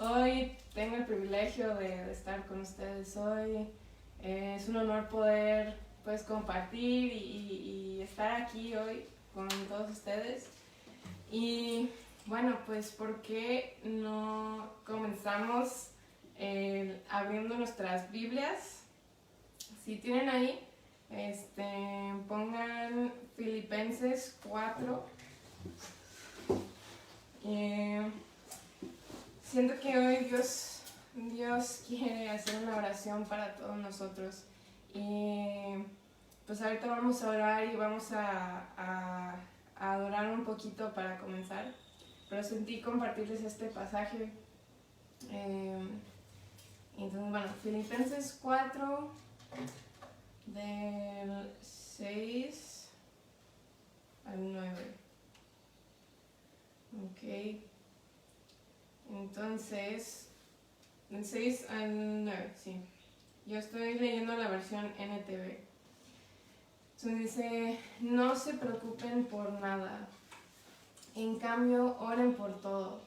Hoy tengo el privilegio de estar con ustedes hoy. Es un honor poder pues compartir y estar aquí hoy con todos ustedes. Y bueno, pues ¿por qué no comenzamos abriendo nuestras Biblias? Si tienen ahí, pongan Filipenses 4. Siento que hoy Dios quiere hacer una oración para todos nosotros. Y pues ahorita vamos a orar y vamos a adorar un poquito para comenzar. Pero sentí compartirles este pasaje. Entonces, bueno, Filipenses 4, del 6 al 9. Ok. Entonces, del 6 al 9, sí. Yo estoy leyendo la versión NTV. Entonces dice, no se preocupen por nada. En cambio, oren por todo.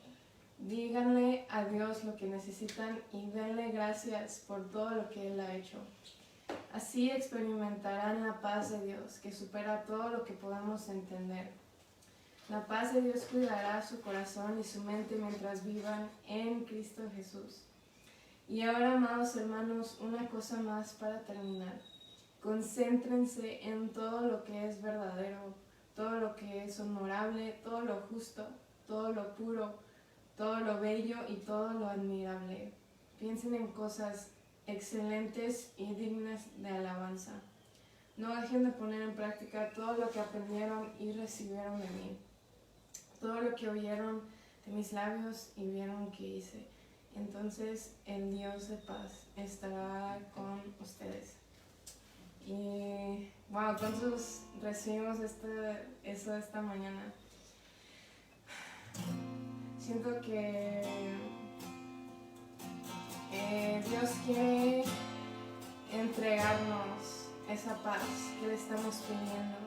Díganle a Dios lo que necesitan y denle gracias por todo lo que Él ha hecho. Así experimentarán la paz de Dios, que supera todo lo que podamos entender. La paz de Dios cuidará su corazón y su mente mientras vivan en Cristo Jesús. Y ahora, amados hermanos, una cosa más para terminar. Concéntrense en todo lo que es verdadero, todo lo que es honorable, todo lo justo, todo lo puro, todo lo bello y todo lo admirable. Piensen en cosas excelentes y dignas de alabanza. No dejen de poner en práctica todo lo que aprendieron y recibieron de mí. Todo lo que oyeron de mis labios y vieron que hice. Entonces el Dios de paz estará con ustedes. Y wow, ¿cuántos recibimos eso esta mañana? Siento que Dios quiere entregarnos esa paz que le estamos pidiendo.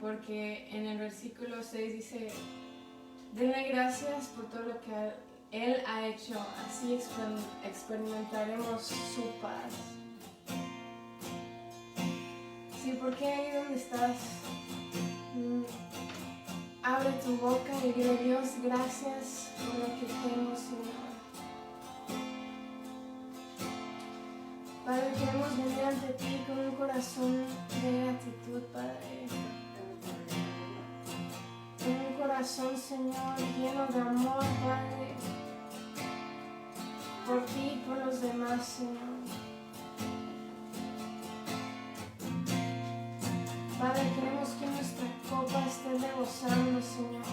Porque en el versículo 6 dice, denle gracias por todo lo que Él ha hecho, así experimentaremos su paz. Sí, porque ahí donde estás, abre tu boca y dile, Dios, gracias por lo que tengo, Señor. Padre, queremos venir ante ti con un corazón de gratitud, Padre. Un corazón, Señor, lleno de amor, Padre, por ti y por los demás, Señor. Padre, queremos que nuestra copa esté rebosando, Señor.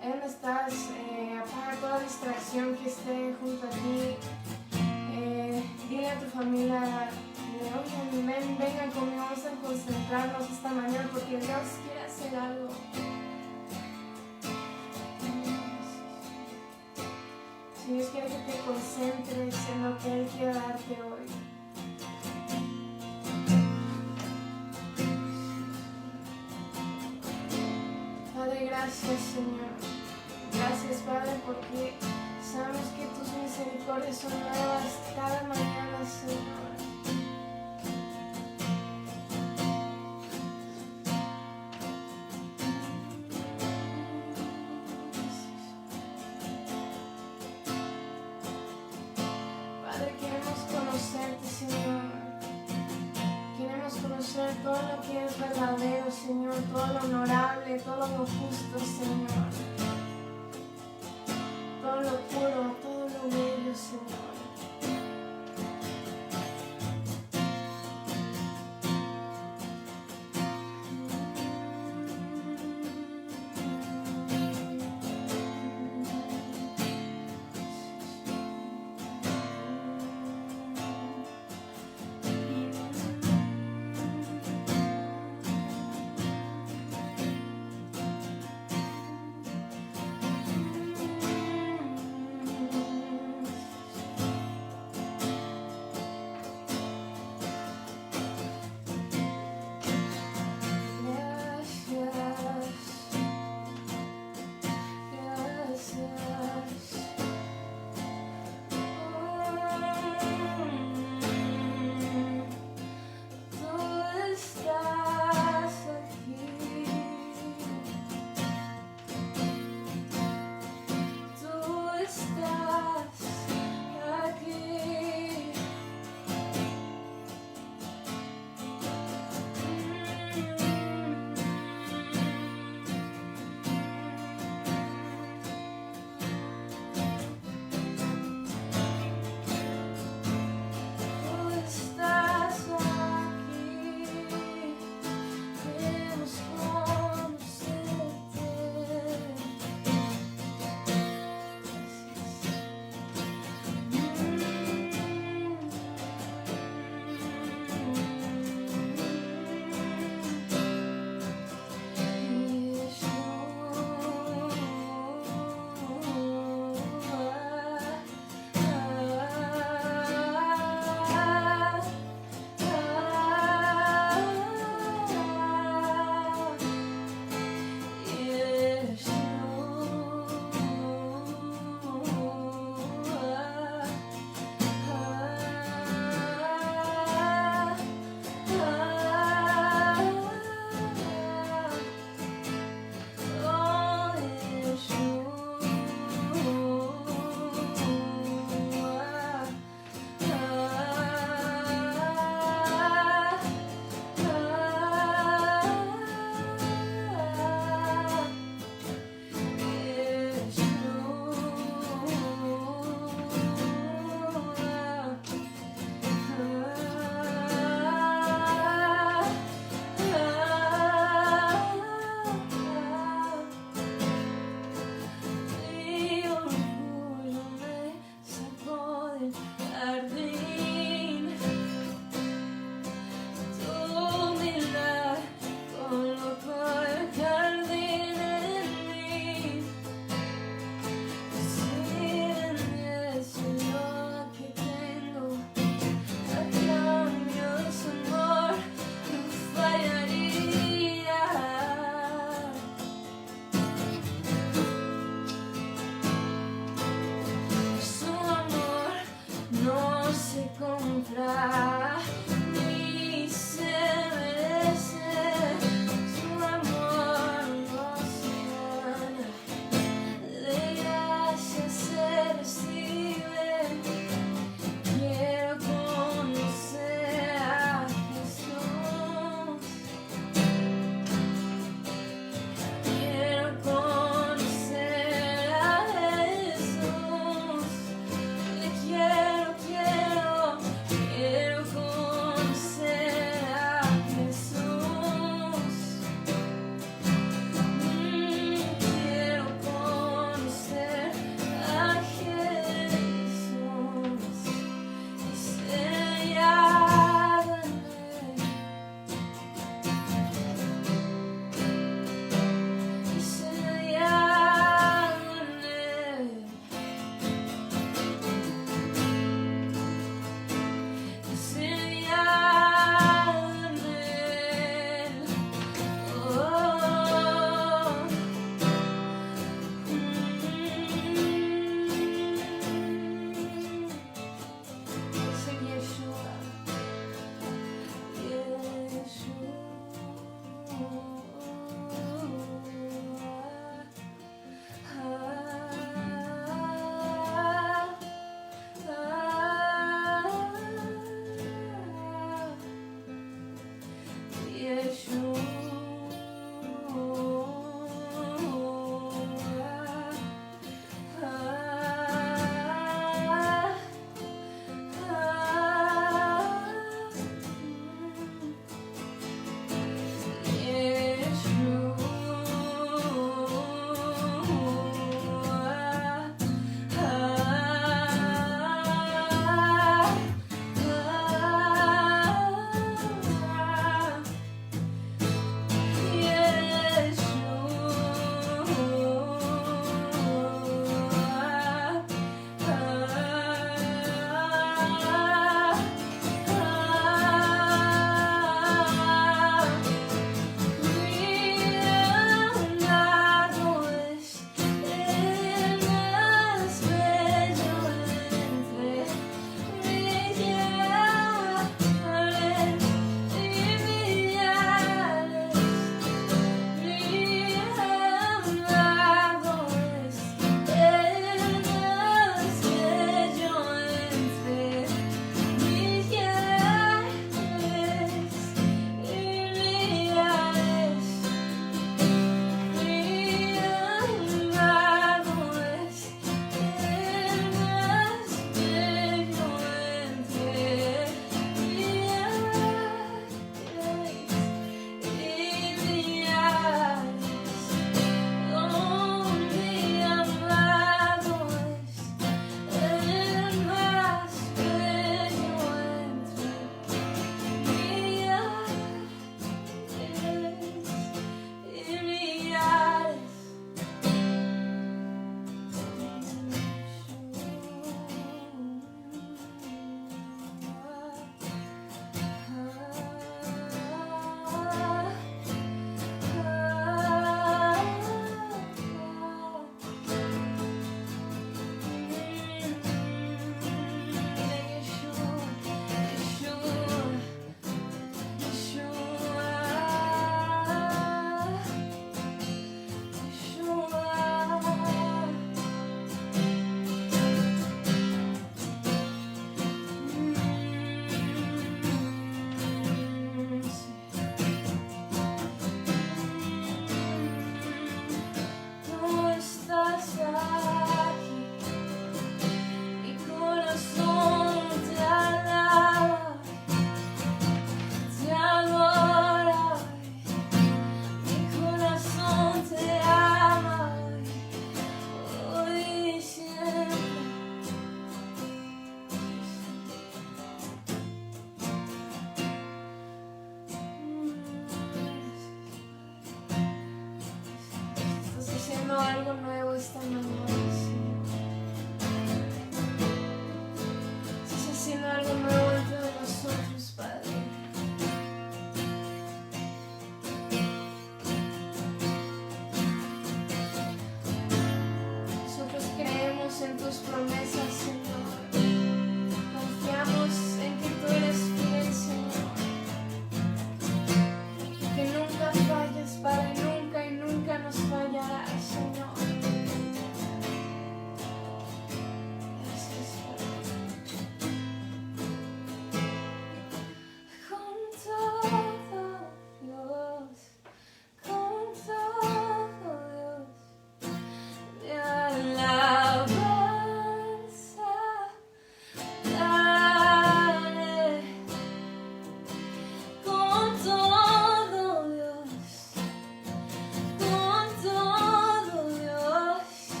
Ahí donde estás, apaga toda distracción que esté junto a ti. Dile a tu familia, oye, vengan conmigo, vamos a concentrarnos esta mañana porque Dios quiere hacer algo. Si Dios quiere que te concentres en lo que Él quiere darte hoy. Padre, gracias, Señor. Gracias, Padre, porque sabemos que tus misericordias son nuevas cada mañana, Señor. Todo lo que es verdadero, Señor, todo lo honorable, todo lo justo, Señor, todo lo puro, todo lo bello, Señor.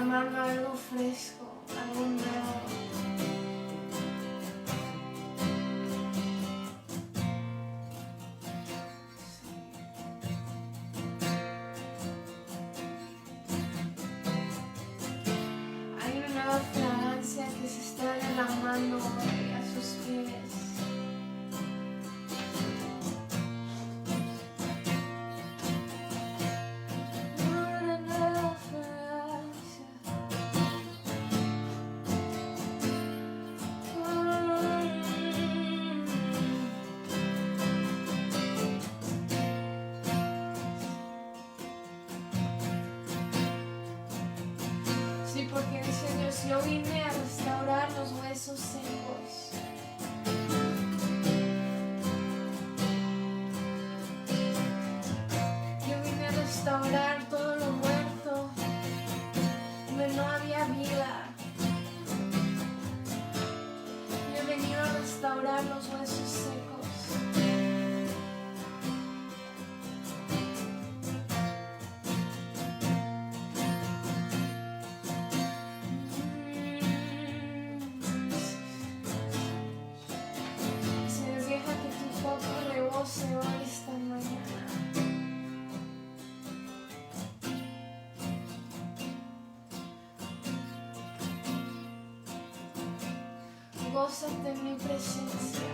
derramando algo fresco, algo nuevo. Hay una nueva fragancia que se está derramando hoy a sus pies. Una nueva fragancia. Sí, porque dice Dios, yo vine a restaurar los huesos secos. Yo vine a restaurar todo lo muerto, donde no había vida. Yo he venido a restaurar los huesos secos. Se deja que tu copa rebose hoy esta mañana. Gózate en mi presencia,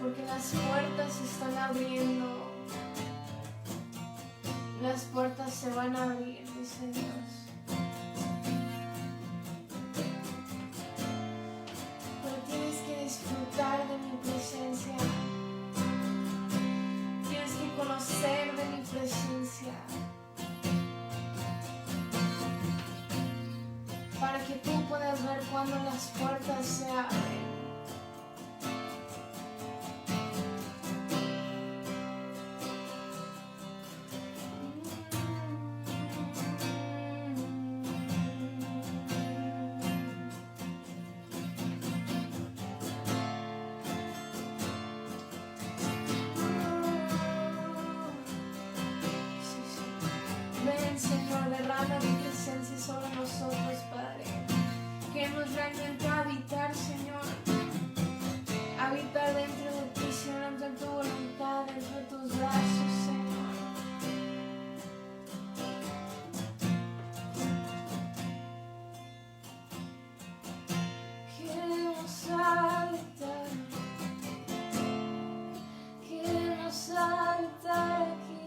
porque las puertas se están abriendo, las puertas se van a abrir, dice Dios. Pero tienes que disfrutar de mi presencia, tienes que conocer de mi presencia, para que tú puedas ver cuando las puertas se abren. Sí, sí. Ven, Señor, derrama tu presencia sobre nosotros, Padre. Queremos realmente habitar, Señor. Habitar dentro de ti, Señor, dentro de tu voluntad, dentro de tus brazos, Señor. Queremos habitar. Queremos habitar aquí.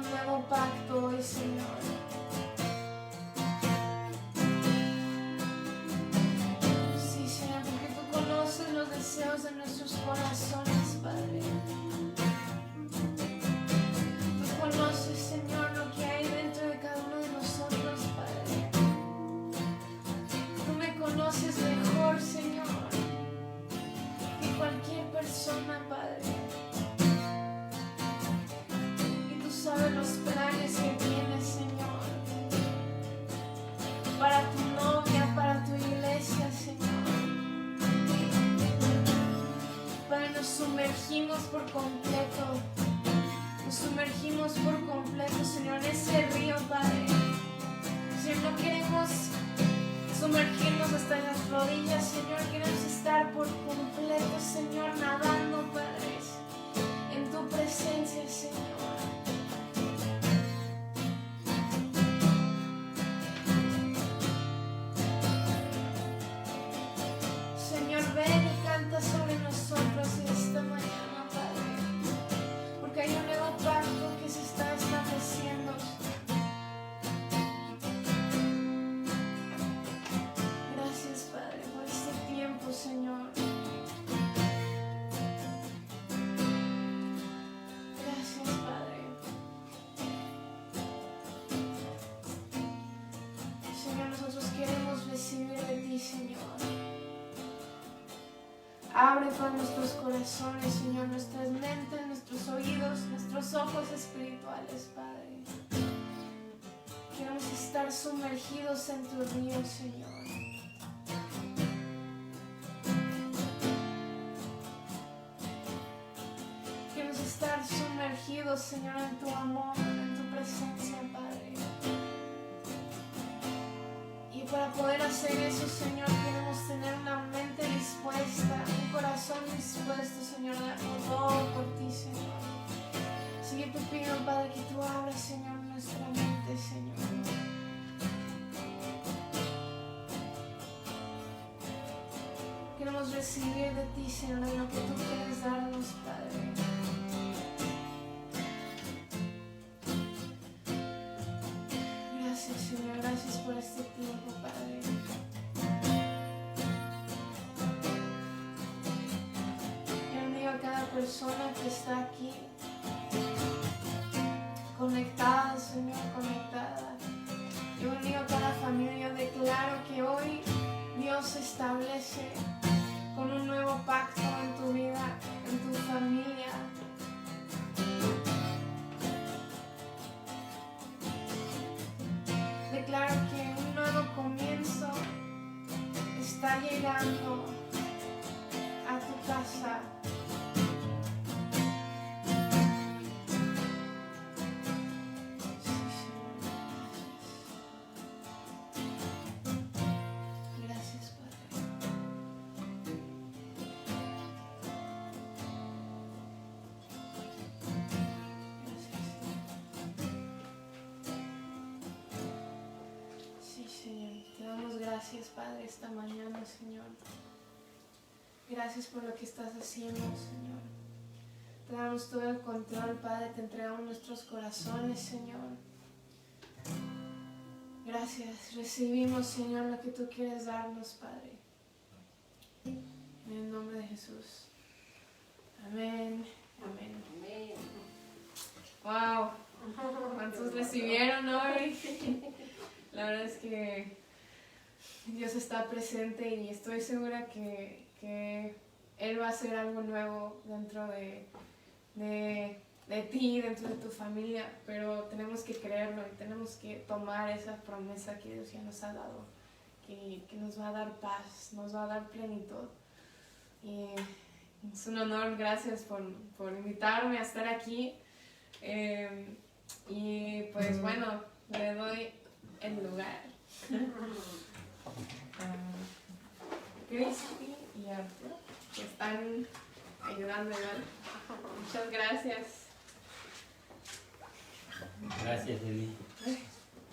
un nuevo pacto hoy, Señor. Sí, Señor, porque tú conoces los deseos de nuestros corazones, Padre. Tú conoces, Señor, lo que hay dentro de cada uno de nosotros, Padre. Tú me conoces mejor, Señor, que cualquier persona, Padre. Y tú sabes los planes que tienes, Señor, para tu novia, para tu iglesia, Señor. Padre, nos sumergimos por completo. Nos sumergimos por completo, Señor, en ese río, Padre. Señor, no queremos sumergirnos hasta en las rodillas, Señor. Queremos estar por completo, Señor, nadando, Padre, en tu presencia, Señor. Señor, ven y canta sobre nosotros esta mañana, Padre, porque hay un nuevo pacto que se está estableciendo. Gracias, Padre, por este tiempo, Señor. Gracias, Padre. Señor, nosotros queremos recibir de ti, Señor. Abre todos nuestros corazones, Señor, nuestras mentes, nuestros oídos, nuestros ojos espirituales, Padre. Queremos estar sumergidos en tu río, Señor. Queremos estar sumergidos, Señor, en tu amor, en tu presencia, Padre. Y para poder hacer eso, Señor, queremos tener una mente dispuesta, un corazón dispuesto, Señor, a darlo todo por ti, Señor. Así que te pido, Padre, que tú abras, Señor, nuestra mente, Señor. Queremos recibir de ti, Señor, lo que tú quieres darnos, Padre. Gracias, Señor, gracias por este tiempo, Padre. Yo bendigo a cada persona que está aquí, conectada, Señor, conectada. Yo bendigo a cada familia. Yo declaro que hoy Dios establece con un nuevo pacto en tu vida, en tu familia. Declaro que un nuevo comienzo está llegando a tu casa. Gracias, Padre. Sí, Señor, te damos gracias, Padre, esta mañana, Señor. Gracias por lo que estás haciendo, Señor. Te damos todo el control, Padre, te entregamos nuestros corazones, Señor. Gracias, recibimos, Señor, lo que tú quieres darnos, Padre. En el nombre de Jesús. Amén, amén. Amén. Wow, ¿cuántos recibieron hoy? La verdad es que Dios está presente y estoy segura que Él va a hacer algo nuevo dentro de ti, dentro de tu familia, pero tenemos que creerlo y tenemos que tomar esa promesa que Dios ya nos ha dado, que nos va a dar paz, nos va a dar plenitud. Y es un honor, gracias por invitarme a estar aquí. Y pues bueno, le doy el lugar a Cristi y Arturo, que están ayudando igual. Muchas gracias. Gracias, Eli.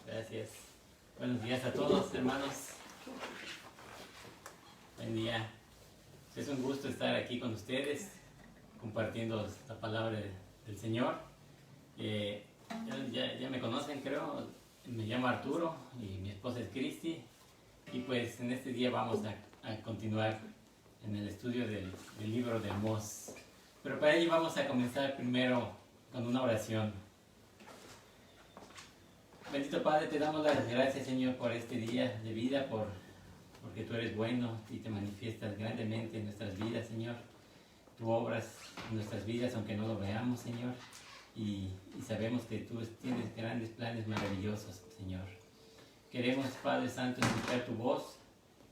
Gracias. Buenos días a todos, hermanos. Buen día. Es un gusto estar aquí con ustedes, compartiendo la palabra del Señor. Ya me conocen, creo. Me llamo Arturo y mi esposa es Cristi. Y pues en este día vamos a continuar en el estudio del libro de Amós. Pero para ello vamos a comenzar primero con una oración. Bendito Padre, te damos las gracias, Señor, por este día de vida, porque tú eres bueno y te manifiestas grandemente en nuestras vidas, Señor. Tú obras en nuestras vidas aunque no lo veamos, Señor. Y sabemos que tú tienes grandes planes maravillosos, Señor. Queremos, Padre Santo, escuchar tu voz.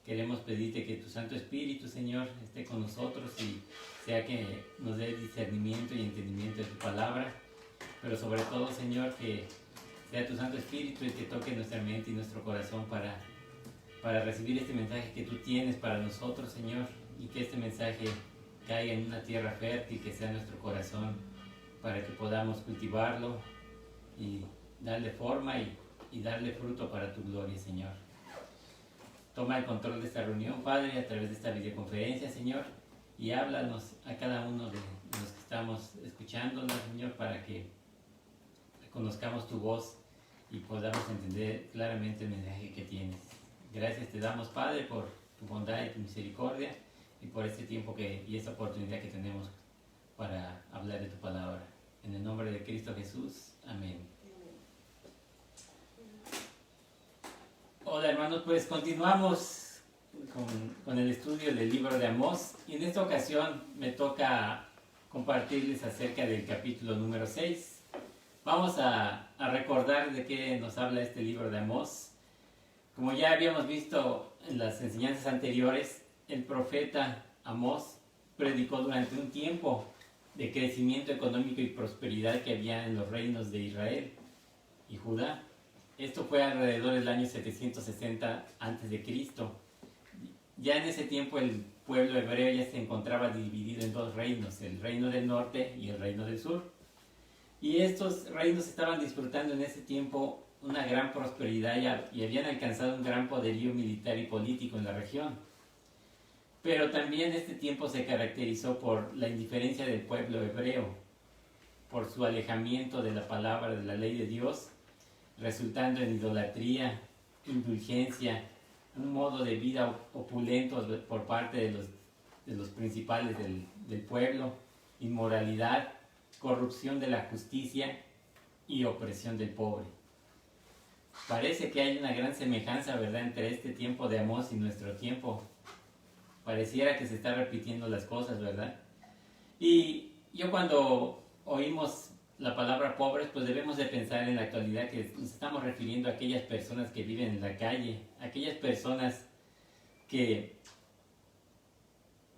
Queremos pedirte que tu Santo Espíritu, Señor, esté con nosotros y sea que nos dé discernimiento y entendimiento de tu palabra. Pero sobre todo, Señor, que sea tu Santo Espíritu el que toque nuestra mente y nuestro corazón para recibir este mensaje que tú tienes para nosotros, Señor, y que este mensaje caiga en una tierra fértil, que sea nuestro corazón, para que podamos cultivarlo y darle forma y darle fruto para tu gloria, Señor. Toma el control de esta reunión, Padre, a través de esta videoconferencia, Señor, y háblanos a cada uno de los que estamos escuchándonos, Señor, para que conozcamos tu voz y podamos entender claramente el mensaje que tienes. Gracias te damos, Padre, por tu bondad y tu misericordia y por este tiempo y esta oportunidad que tenemos para hablar de tu palabra. En el nombre de Cristo Jesús. Amén. Hola, hermanos, pues continuamos con el estudio del libro de Amós y en esta ocasión me toca compartirles acerca del capítulo número 6. Vamos a recordar de qué nos habla este libro de Amós. Como ya habíamos visto en las enseñanzas anteriores, el profeta Amós predicó durante un tiempo de crecimiento económico y prosperidad que había en los reinos de Israel y Judá. Esto fue alrededor del año 760 a.C. Ya en ese tiempo el pueblo hebreo ya se encontraba dividido en dos reinos, el reino del norte y el reino del sur. Y estos reinos estaban disfrutando en ese tiempo una gran prosperidad y habían alcanzado un gran poderío militar y político en la región. Pero también este tiempo se caracterizó por la indiferencia del pueblo hebreo, por su alejamiento de la palabra, de la ley de Dios, resultando en idolatría, indulgencia, un modo de vida opulento por parte de los principales del pueblo, inmoralidad, corrupción de la justicia y opresión del pobre. Parece que hay una gran semejanza, ¿verdad?, entre este tiempo de Amós y nuestro tiempo. Pareciera que se están repitiendo las cosas, ¿verdad? Y yo cuando oímos la palabra pobres, pues debemos de pensar en la actualidad que nos estamos refiriendo a aquellas personas que viven en la calle, aquellas personas que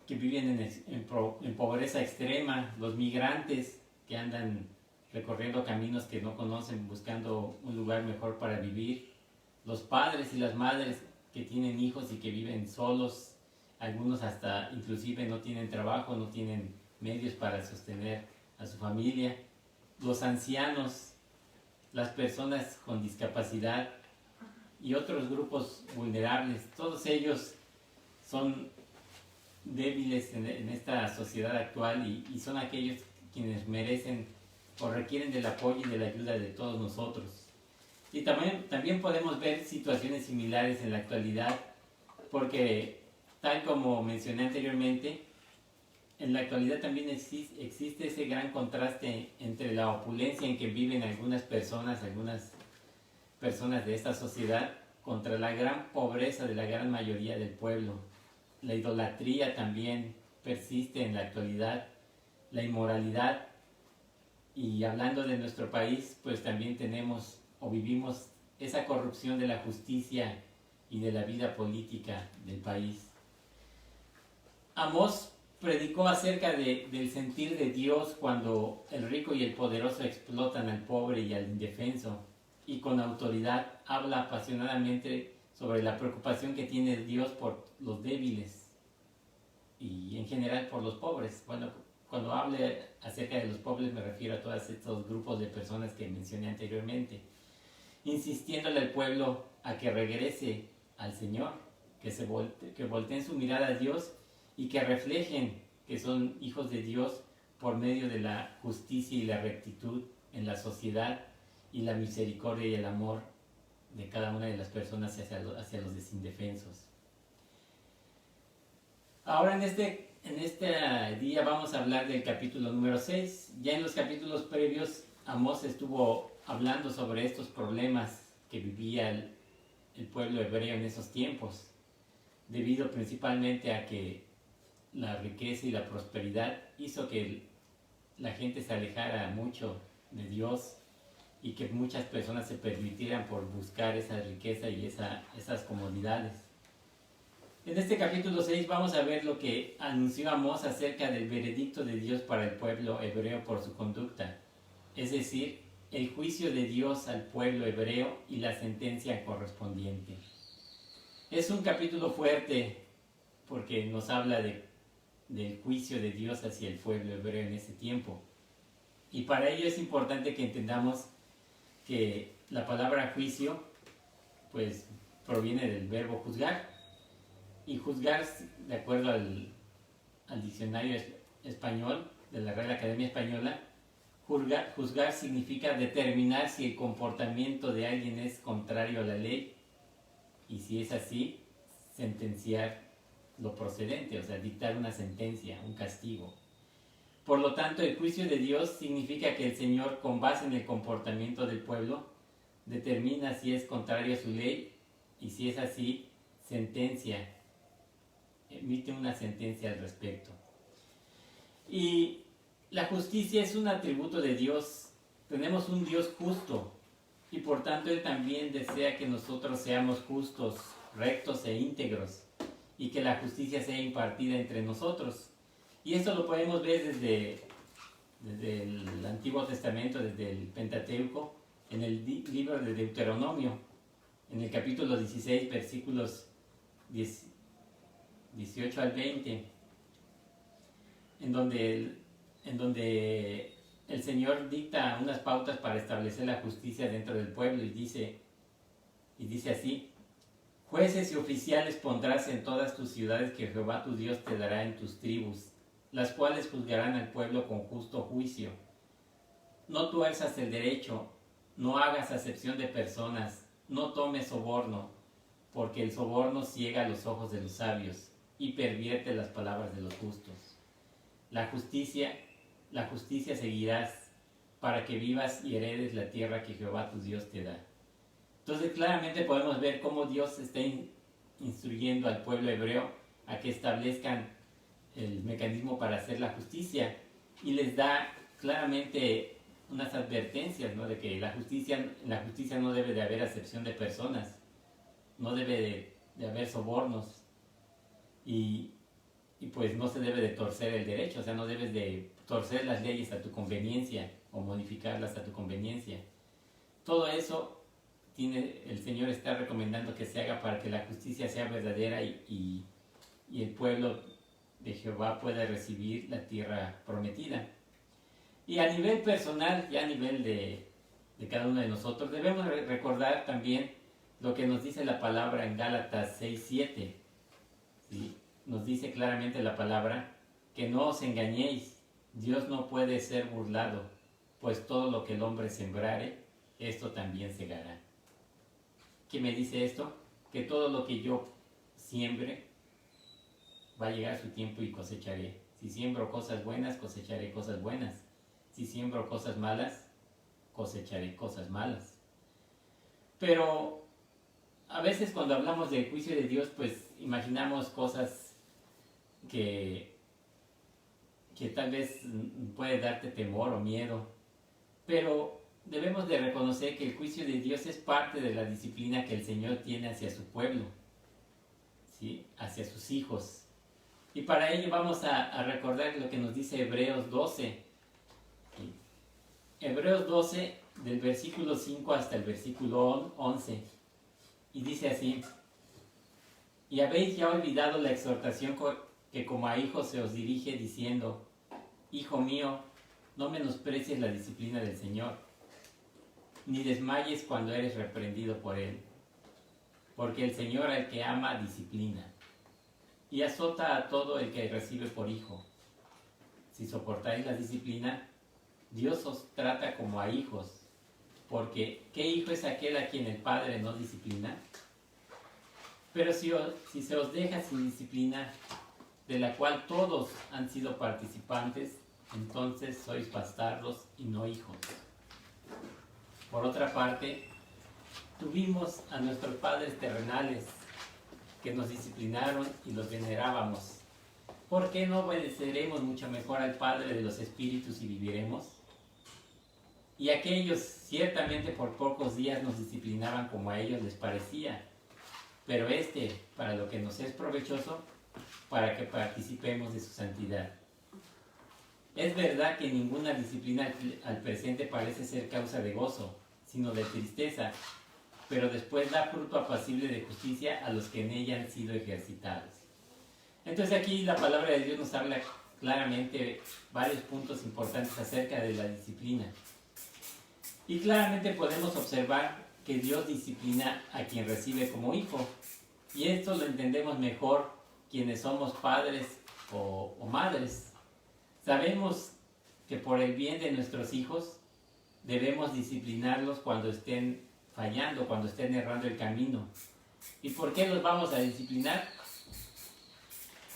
viven en pobreza extrema, los migrantes que andan recorriendo caminos que no conocen, buscando un lugar mejor para vivir, los padres y las madres que tienen hijos y que viven solos, algunos hasta inclusive no tienen trabajo, no tienen medios para sostener a su familia, los ancianos, las personas con discapacidad y otros grupos vulnerables, todos ellos son débiles en esta sociedad actual y son aquellos quienes merecen o requieren del apoyo y de la ayuda de todos nosotros. Y también podemos ver situaciones similares en la actualidad, porque tal como mencioné anteriormente, en la actualidad también existe ese gran contraste entre la opulencia en que viven algunas personas de esta sociedad contra la gran pobreza de la gran mayoría del pueblo. La idolatría también persiste en la actualidad, la inmoralidad, y hablando de nuestro país, pues también tenemos o vivimos esa corrupción de la justicia y de la vida política del país. Amós predicó acerca del sentir de Dios cuando el rico y el poderoso explotan al pobre y al indefenso, y con autoridad habla apasionadamente sobre la preocupación que tiene Dios por los débiles y en general por los pobres. Bueno, cuando hable acerca de los pobres me refiero a todos estos grupos de personas que mencioné anteriormente, insistiéndole al pueblo a que regrese al Señor, que volteen su mirada a Dios y que reflejen que son hijos de Dios por medio de la justicia y la rectitud en la sociedad y la misericordia y el amor de cada una de las personas hacia los indefensos. Ahora en este día vamos a hablar del capítulo número 6. Ya en los capítulos previos Amós estuvo hablando sobre estos problemas que vivía el pueblo hebreo en esos tiempos, debido principalmente a que la riqueza y la prosperidad hizo que la gente se alejara mucho de Dios y que muchas personas se permitieran por buscar esa riqueza y esas comodidades. En este capítulo 6 vamos a ver lo que anunció Amós acerca del veredicto de Dios para el pueblo hebreo por su conducta, es decir, el juicio de Dios al pueblo hebreo y la sentencia correspondiente. Es un capítulo fuerte porque nos habla del juicio de Dios hacia el pueblo hebreo en ese tiempo. Y para ello es importante que entendamos que la palabra juicio pues proviene del verbo juzgar, y juzgar, de acuerdo al diccionario español de la Real Academia Española, juzgar significa determinar si el comportamiento de alguien es contrario a la ley, y si es así, sentenciar lo procedente, o sea, dictar una sentencia, un castigo. Por lo tanto, el juicio de Dios significa que el Señor, con base en el comportamiento del pueblo, determina si es contrario a su ley, y si es así, emite una sentencia al respecto. Y la justicia es un atributo de Dios. Tenemos un Dios justo, y por tanto Él también desea que nosotros seamos justos, rectos e íntegros, y que la justicia sea impartida entre nosotros. Y esto lo podemos ver desde el Antiguo Testamento, desde el Pentateuco, en el libro de Deuteronomio, en el capítulo 16, versículos 18 al 20, en donde el Señor dicta unas pautas para establecer la justicia dentro del pueblo, y dice así: jueces y oficiales pondrás en todas tus ciudades que Jehová tu Dios te dará en tus tribus, las cuales juzgarán al pueblo con justo juicio. No tuerzas el derecho, no hagas acepción de personas, no tomes soborno, porque el soborno ciega los ojos de los sabios y pervierte las palabras de los justos. La justicia seguirás, para que vivas y heredes la tierra que Jehová tu Dios te da. Entonces claramente podemos ver cómo Dios está instruyendo al pueblo hebreo a que establezcan el mecanismo para hacer la justicia, y les da claramente unas advertencias, ¿no? De que en la justicia no debe de haber acepción de personas, no debe de haber sobornos, y pues no se debe de torcer el derecho, o sea, no debes de torcer las leyes a tu conveniencia o modificarlas a tu conveniencia. Todo eso el Señor está recomendando que se haga para que la justicia sea verdadera y el pueblo de Jehová pueda recibir la tierra prometida. Y a nivel personal, ya a nivel de cada uno de nosotros, debemos recordar también lo que nos dice la palabra en Gálatas 6:7. ¿Sí? Nos dice claramente la palabra que no os engañéis, Dios no puede ser burlado, pues todo lo que el hombre sembrare, esto también segará. ¿Qué me dice esto? Que todo lo que yo siembre va a llegar su tiempo y cosecharé. Si siembro cosas buenas, cosecharé cosas buenas. Si siembro cosas malas, cosecharé cosas malas. Pero a veces cuando hablamos del juicio de Dios, pues imaginamos cosas que tal vez puede darte temor o miedo, pero debemos de reconocer que el juicio de Dios es parte de la disciplina que el Señor tiene hacia su pueblo, ¿sí? Hacia sus hijos. Y para ello vamos a recordar lo que nos dice Hebreos 12. ¿Sí? Hebreos 12, del versículo 5 hasta el versículo 11. Y dice así: y habéis ya olvidado la exhortación que como a hijos se os dirige, diciendo: hijo mío, no menosprecies la disciplina del Señor, ni desmayes cuando eres reprendido por Él, porque el Señor al que ama disciplina, y azota a todo el que recibe por hijo. Si soportáis la disciplina, Dios os trata como a hijos. porque ¿qué hijo es aquel a quien el padre no disciplina? Pero si se os deja sin disciplina, de la cual todos han sido participantes, entonces sois bastardos y no hijos. Por otra parte, tuvimos a nuestros padres terrenales que nos disciplinaron y los venerábamos. ¿Por qué no obedeceremos mucho mejor al Padre de los Espíritus y viviremos? Y aquellos ciertamente por pocos días nos disciplinaban como a ellos les parecía, pero para lo que nos es provechoso, para que participemos de su santidad. Es verdad que ninguna disciplina al presente parece ser causa de gozo, sino de tristeza, pero después da fruto apacible de justicia a los que en ella han sido ejercitados. Entonces aquí la palabra de Dios nos habla claramente varios puntos importantes acerca de la disciplina. Y claramente podemos observar que Dios disciplina a quien recibe como hijo. Y esto lo entendemos mejor quienes somos padres o madres. Sabemos que por el bien de nuestros hijos debemos disciplinarlos cuando estén fallando, cuando estén errando el camino. ¿Y por qué los vamos a disciplinar?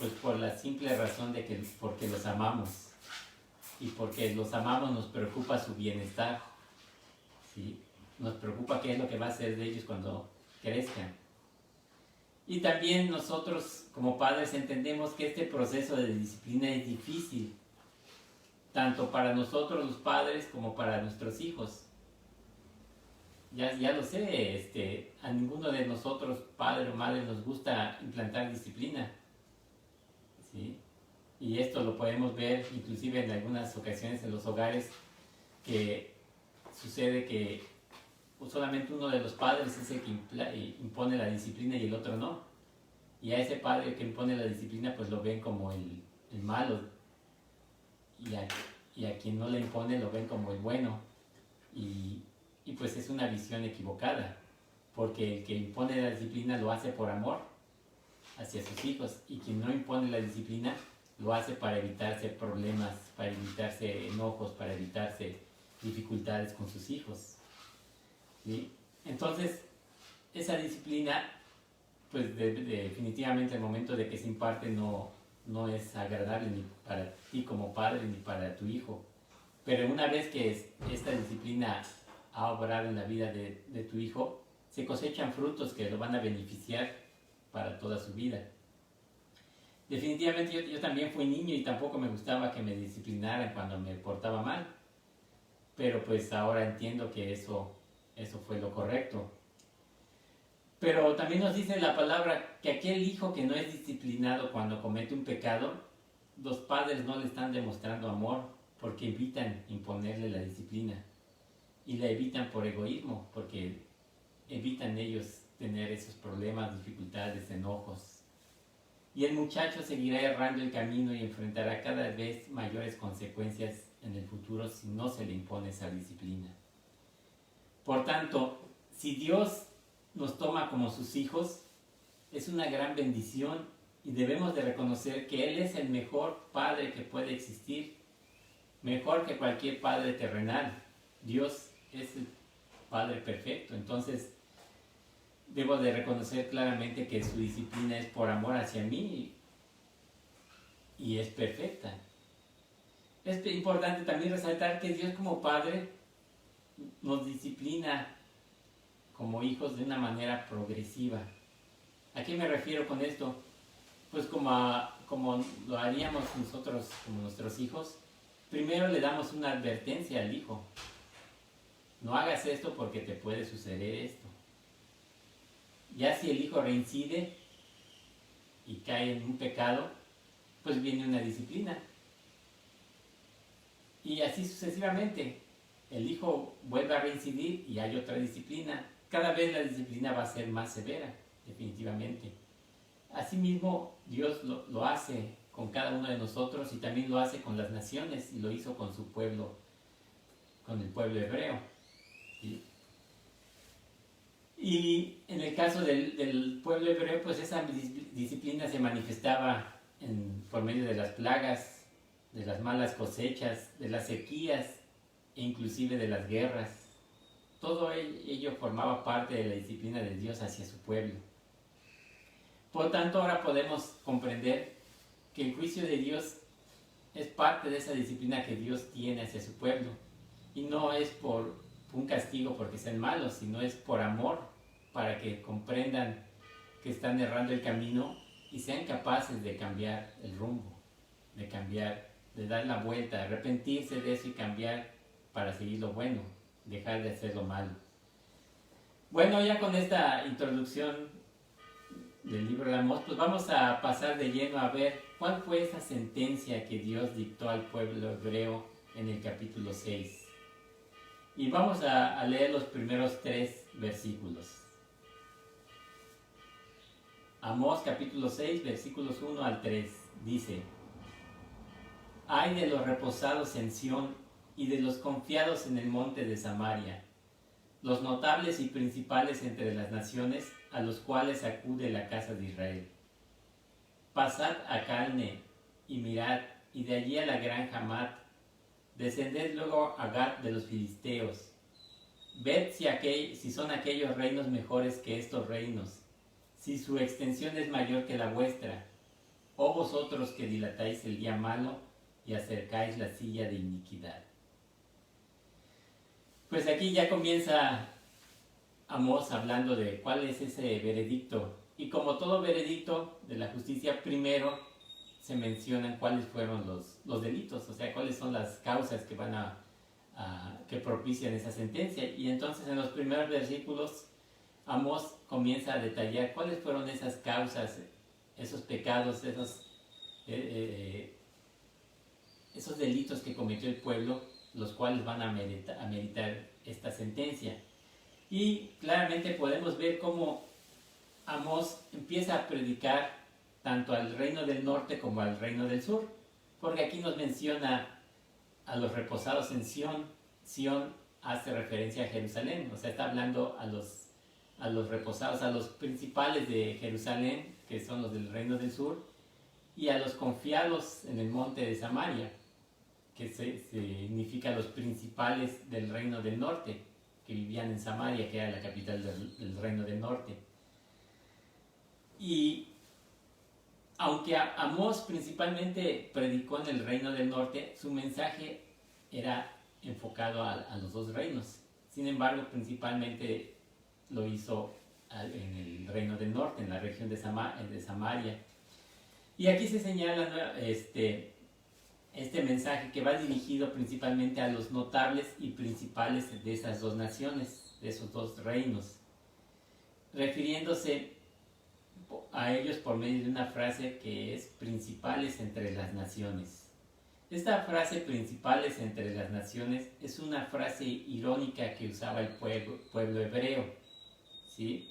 Pues por la simple razón de que porque los amamos. Y porque los amamos nos preocupa su bienestar. ¿Sí? Nos preocupa qué es lo que va a hacer de ellos cuando crezcan. Y también nosotros como padres entendemos que este proceso de disciplina es difícil, tanto para nosotros los padres como para nuestros hijos. Ya lo sé, a ninguno de nosotros, padre o madre, nos gusta implantar disciplina. ¿Sí? Y esto lo podemos ver inclusive en algunas ocasiones en los hogares, que sucede que solamente uno de los padres es el que impone la disciplina y el otro no. Y a ese padre que impone la disciplina pues lo ven como el malo, y a quien no le impone lo ven como el bueno. Y pues es una visión equivocada, porque el que impone la disciplina lo hace por amor hacia sus hijos, y quien no impone la disciplina lo hace para evitarse problemas, para evitarse enojos, para evitarse dificultades con sus hijos. ¿Sí? Entonces, esa disciplina, pues definitivamente el momento de que se imparte no es agradable ni para ti como padre ni para tu hijo. Pero una vez que esta disciplina ha obrado en la vida de tu hijo, se cosechan frutos que lo van a beneficiar para toda su vida. Definitivamente yo también fui niño y tampoco me gustaba que me disciplinaran cuando me portaba mal. Pero pues ahora entiendo que eso fue lo correcto. Pero también nos dice la palabra que aquel hijo que no es disciplinado cuando comete un pecado, los padres no le están demostrando amor porque evitan imponerle la disciplina. Y la evitan por egoísmo, porque evitan ellos tener esos problemas, dificultades, enojos. Y el muchacho seguirá errando el camino y enfrentará cada vez mayores consecuencias en el futuro si no se le impone esa disciplina. Por tanto, si Dios nos toma como sus hijos, es una gran bendición y debemos de reconocer que Él es el mejor padre que puede existir, mejor que cualquier padre terrenal. Dios es el Padre perfecto, entonces debo de reconocer claramente que su disciplina es por amor hacia mí y es perfecta. Es importante también resaltar que Dios como Padre nos disciplina como hijos de una manera progresiva. ¿A qué me refiero con esto? Pues como lo haríamos nosotros como nuestros hijos, primero le damos una advertencia al hijo. No hagas esto porque te puede suceder esto. Ya si el hijo reincide y cae en un pecado, pues viene una disciplina. Y así sucesivamente. El hijo vuelve a reincidir y hay otra disciplina. Cada vez la disciplina va a ser más severa, definitivamente. Asimismo, Dios lo hace con cada uno de nosotros y también lo hace con las naciones, y lo hizo con su pueblo, con el pueblo hebreo. ¿Sí? Y en el caso del pueblo hebreo, pues esa disciplina se manifestaba por medio de las plagas, de las malas cosechas, de las sequías e inclusive de las guerras. todo ello formaba parte de la disciplina de Dios hacia su pueblo. Por tanto, ahora podemos comprender que el juicio de Dios es parte de esa disciplina que Dios tiene hacia su pueblo. Y no es por un castigo porque sean malos, sino es por amor, para que comprendan que están errando el camino y sean capaces de cambiar el rumbo, de cambiar, de dar la vuelta, de arrepentirse de eso y cambiar para seguir lo bueno, dejar de hacer lo malo. Bueno, ya con esta introducción del libro de Amós, pues vamos a pasar de lleno a ver cuál fue esa sentencia que Dios dictó al pueblo hebreo en el capítulo 6. Y vamos a leer los primeros 3 versículos. Amós capítulo 6, versículos 1 al 3, dice: Ay de los reposados en Sión y de los confiados en el monte de Samaria, los notables y principales entre las naciones, a los cuales acude la casa de Israel. Pasad a Calne y mirad, y de allí a la gran Hamat, descended luego a Gat de los filisteos. Ved si son aquellos reinos mejores que estos reinos, si su extensión es mayor que la vuestra, oh vosotros que dilatáis el día malo y acercáis la silla de iniquidad. Pues aquí ya comienza Amós hablando de cuál es ese veredicto. Y como todo veredicto de la justicia, primero se mencionan cuáles fueron los delitos, o sea, cuáles son las causas que que propician esa sentencia. Y entonces en los primeros versículos Amós comienza a detallar cuáles fueron esas causas, esos pecados, esos delitos que cometió el pueblo, los cuales van a meritar esta sentencia. Y claramente podemos ver cómo Amós empieza a predicar tanto al reino del norte como al reino del sur, porque aquí nos menciona a los reposados en Sión. Sión hace referencia a Jerusalén, o sea, está hablando a los reposados, a los principales de Jerusalén, que son los del reino del sur, y a los confiados en el monte de Samaria, que significa los principales del reino del norte, que vivían en Samaria, que era la capital del reino del norte. Y aunque Amós principalmente predicó en el reino del norte, su mensaje era enfocado a los dos reinos. Sin embargo, principalmente lo hizo en el reino del norte, en la región de Samaria. Y aquí se señala este mensaje que va dirigido principalmente a los notables y principales de esas dos naciones, de esos dos reinos, refiriéndose a ellos por medio de una frase que es principales entre las naciones. Esta frase principales entre las naciones es una frase irónica que usaba el pueblo hebreo, ¿sí?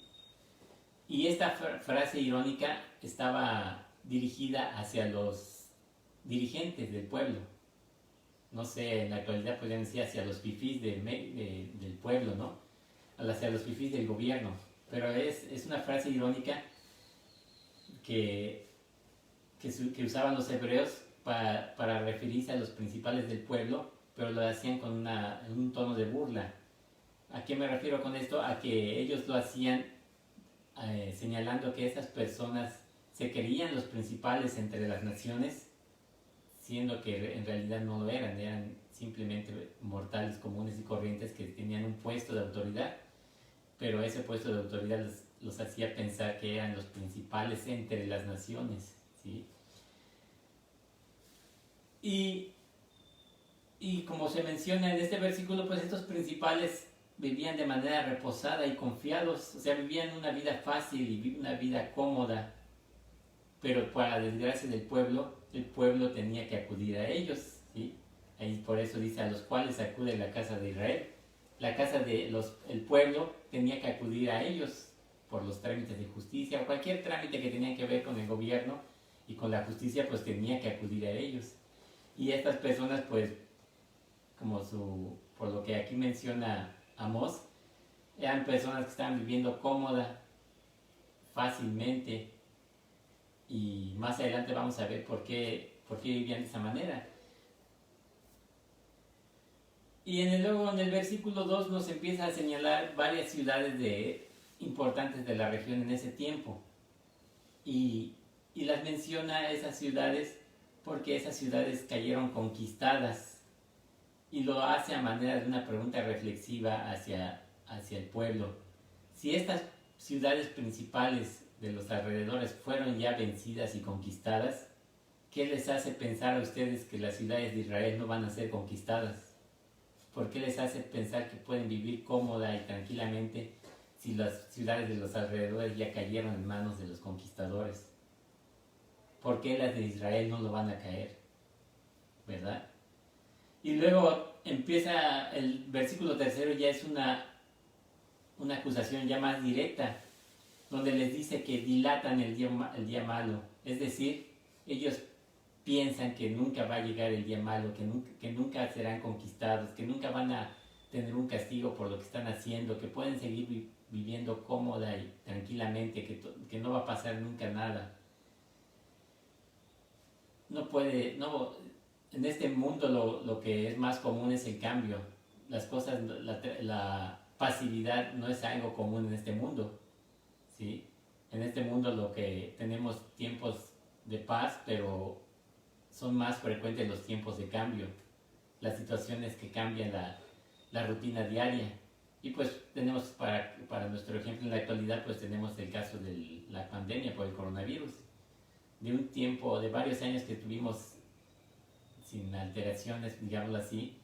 Y esta frase irónica estaba dirigida hacia los dirigentes del pueblo. No sé, en la actualidad podrían decir hacia los fifís del pueblo, ¿no? Hacia los fifís del gobierno. Pero es una frase irónica que usaban los hebreos para referirse a los principales del pueblo, pero lo hacían con un tono de burla. ¿A qué me refiero con esto? A que ellos lo hacían señalando que esas personas se creían los principales entre las naciones, siendo que en realidad no lo eran simplemente mortales comunes y corrientes que tenían un puesto de autoridad, pero ese puesto de autoridad los hacía pensar que eran los principales entre las naciones, ¿sí? Y como se menciona en este versículo, pues estos principales vivían de manera reposada y confiados, o sea, vivían una vida fácil y una vida cómoda, pero para desgracia del pueblo, el pueblo tenía que acudir a ellos, ¿sí? Ahí por eso dice a los cuales acude la casa de Israel. El pueblo tenía que acudir a ellos por los trámites de justicia o cualquier trámite que tenía que ver con el gobierno y con la justicia, pues tenía que acudir a ellos. Y estas personas, pues, por lo que aquí menciona Amós, eran personas que estaban viviendo cómoda, fácilmente, y más adelante vamos a ver por qué vivían de esa manera. Y luego en el versículo 2 nos empieza a señalar varias ciudades importantes de la región en ese tiempo. Y las menciona esas ciudades porque esas ciudades cayeron conquistadas. Y lo hace a manera de una pregunta reflexiva hacia el pueblo. Si estas ciudades principales de los alrededores fueron ya vencidas y conquistadas, ¿qué les hace pensar a ustedes que las ciudades de Israel no van a ser conquistadas? ¿Por qué les hace pensar que pueden vivir cómoda y tranquilamente si las ciudades de los alrededores ya cayeron en manos de los conquistadores? ¿Por qué las de Israel no lo van a caer? ¿Verdad? Y luego empieza el versículo 3, ya es una acusación ya más directa, donde les dice que dilatan el día malo. Es decir, ellos piensan que nunca va a llegar el día malo, que nunca serán conquistados, que nunca van a tener un castigo por lo que están haciendo, que pueden seguir viviendo cómoda y tranquilamente, que no va a pasar nunca nada. En este mundo lo que es más común es el cambio. Las cosas, la pasividad no es algo común en este mundo, ¿sí? En este mundo lo que tenemos tiempos de paz, pero son más frecuentes los tiempos de cambio, las situaciones que cambian la rutina diaria. Y pues tenemos para nuestro ejemplo en la actualidad, pues tenemos el caso de la pandemia por el coronavirus. De un tiempo, de varios años que tuvimos sin alteraciones, digámoslo así,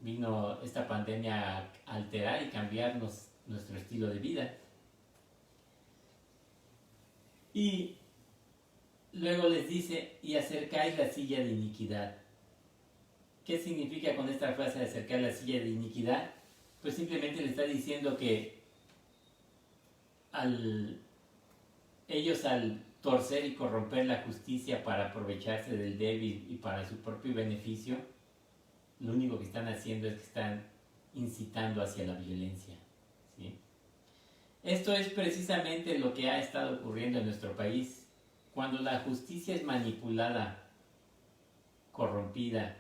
vino esta pandemia a alterar y cambiarnos nuestro estilo de vida. Y luego les dice, y acercáis la silla de iniquidad. ¿Qué significa con esta frase de acercar la silla de iniquidad? Pues simplemente le está diciendo que ellos al torcer y corromper la justicia para aprovecharse del débil y para su propio beneficio, lo único que están haciendo es que están incitando hacia la violencia, ¿sí? Esto es precisamente lo que ha estado ocurriendo en nuestro país. Cuando la justicia es manipulada, corrompida,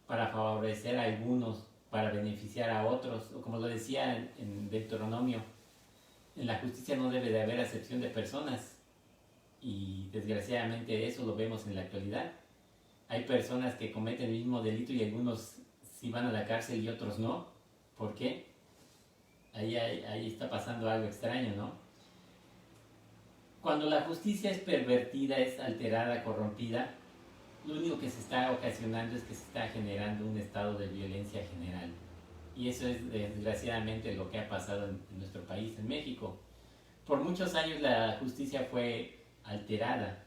para favorecer a algunos, para beneficiar a otros, o como lo decía en Deuteronomio, en la justicia no debe de haber acepción de personas, y desgraciadamente eso lo vemos en la actualidad. Hay personas que cometen el mismo delito y algunos sí van a la cárcel y otros no. ¿Por qué? Ahí está pasando algo extraño, ¿no? Cuando la justicia es pervertida, es alterada, corrompida, lo único que se está ocasionando es que se está generando un estado de violencia general. Y eso es desgraciadamente lo que ha pasado en nuestro país, en México. Por muchos años la justicia fue alterada,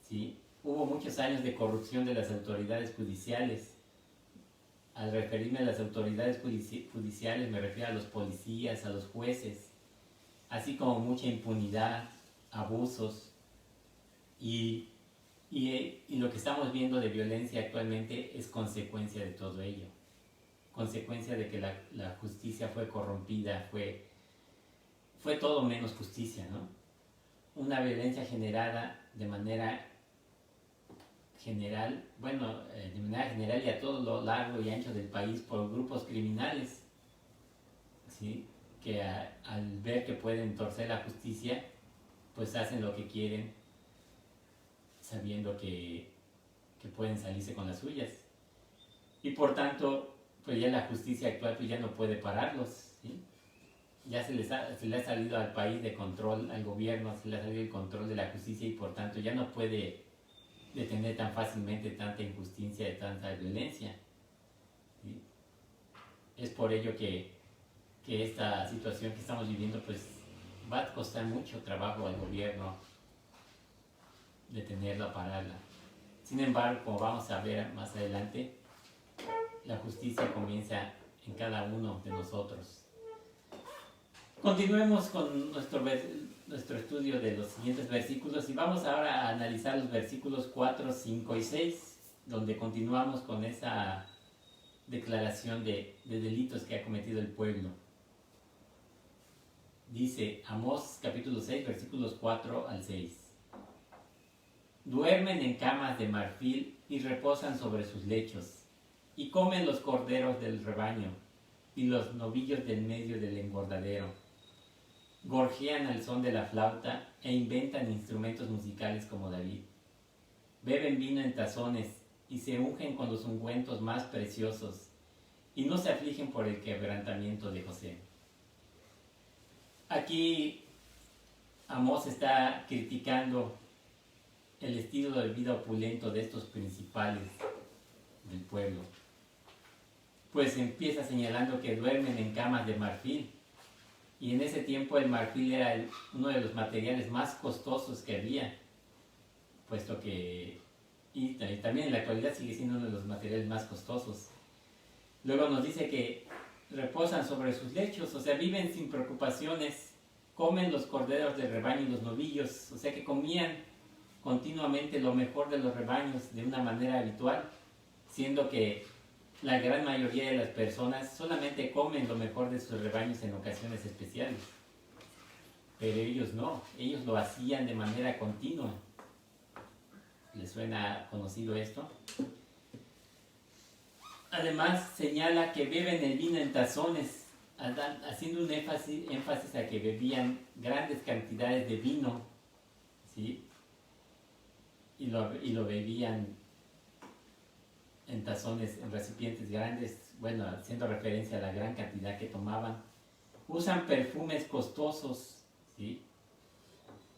¿sí? Hubo muchos años de corrupción de las autoridades judiciales. Al referirme a las autoridades judiciales me refiero a los policías, a los jueces, así como mucha impunidad, abusos y lo que estamos viendo de violencia actualmente es consecuencia de todo ello. Consecuencia de que la justicia fue corrompida, fue todo menos justicia, ¿no? Una violencia generada de manera general, y a todo lo largo y ancho del país por grupos criminales, ¿sí? Que al ver que pueden torcer la justicia, pues hacen lo que quieren, sabiendo que pueden salirse con las suyas. Y por tanto, pues ya la justicia actual pues ya no puede pararlos, ¿sí? Ya se le ha salido al país de control, al gobierno, se le ha salido el control de la justicia y por tanto ya no puede detener tan fácilmente tanta injusticia y tanta violencia, ¿sí? Es por ello que esta situación que estamos viviendo pues va a costar mucho trabajo al gobierno detenerla, pararla. Sin embargo, como vamos a ver más adelante, la justicia comienza en cada uno de nosotros. Continuemos con nuestro estudio de los siguientes versículos y vamos ahora a analizar los versículos 4, 5 y 6, donde continuamos con esa declaración de delitos que ha cometido el pueblo. Dice Amós capítulo 6, versículos 4 al 6. Duermen en camas de marfil y reposan sobre sus lechos. y comen los corderos del rebaño y los novillos del medio del engordadero. Gorjean al son de la flauta e inventan instrumentos musicales como David. Beben vino en tazones y se ungen con los ungüentos más preciosos y no se afligen por el quebrantamiento de José. Aquí Amós está criticando el estilo de vida opulento de estos principales del pueblo. Pues empieza señalando que duermen en camas de marfil, y en ese tiempo el marfil era uno de los materiales más costosos que había, puesto que, y también en la actualidad sigue siendo uno de los materiales más costosos. Luego nos dice que reposan sobre sus lechos, o sea, viven sin preocupaciones, comen los corderos del rebaño y los novillos, o sea que comían continuamente lo mejor de los rebaños de una manera habitual, siendo que la gran mayoría de las personas solamente comen lo mejor de sus rebaños en ocasiones especiales. Pero ellos no, ellos lo hacían de manera continua. ¿Les suena conocido esto? Además señala que beben el vino en tazones, haciendo un énfasis a que bebían grandes cantidades de vino, ¿sí? Y lo bebían en tazones, en recipientes grandes, bueno, haciendo referencia a la gran cantidad que tomaban. Usan perfumes costosos, ¿sí?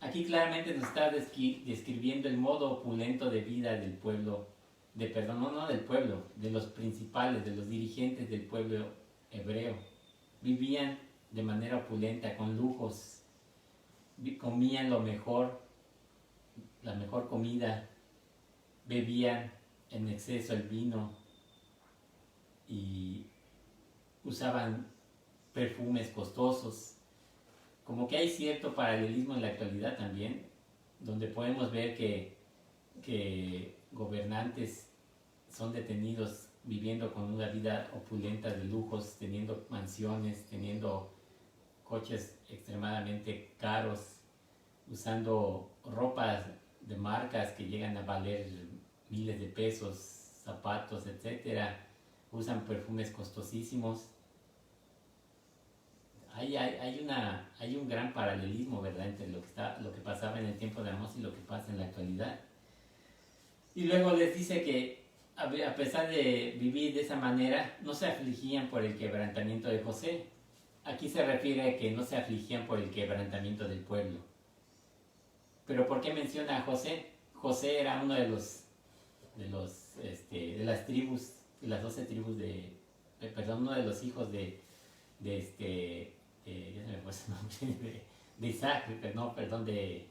Aquí claramente nos está describiendo el modo opulento de vida del pueblo, no del pueblo, de los principales, de los dirigentes del pueblo hebreo. Vivían de manera opulenta, con lujos, comían lo mejor, la mejor comida, bebían en exceso el vino y usaban perfumes costosos. Como que hay cierto paralelismo en la actualidad también, donde podemos ver que gobernantes son detenidos viviendo con una vida opulenta de lujos, teniendo mansiones, teniendo coches extremadamente caros, usando ropas de marcas que llegan a valer miles de pesos, zapatos, etcétera. Usan perfumes costosísimos. Hay un gran paralelismo, ¿verdad?, entre lo que pasaba en el tiempo de Amós y lo que pasa en la actualidad. Y luego les dice que a pesar de vivir de esa manera, no se afligían por el quebrantamiento de José. Aquí se refiere a que no se afligían por el quebrantamiento del pueblo. ¿Pero por qué menciona a José? José era uno de las tribus, de las 12 tribus uno de los hijos de Isaac, de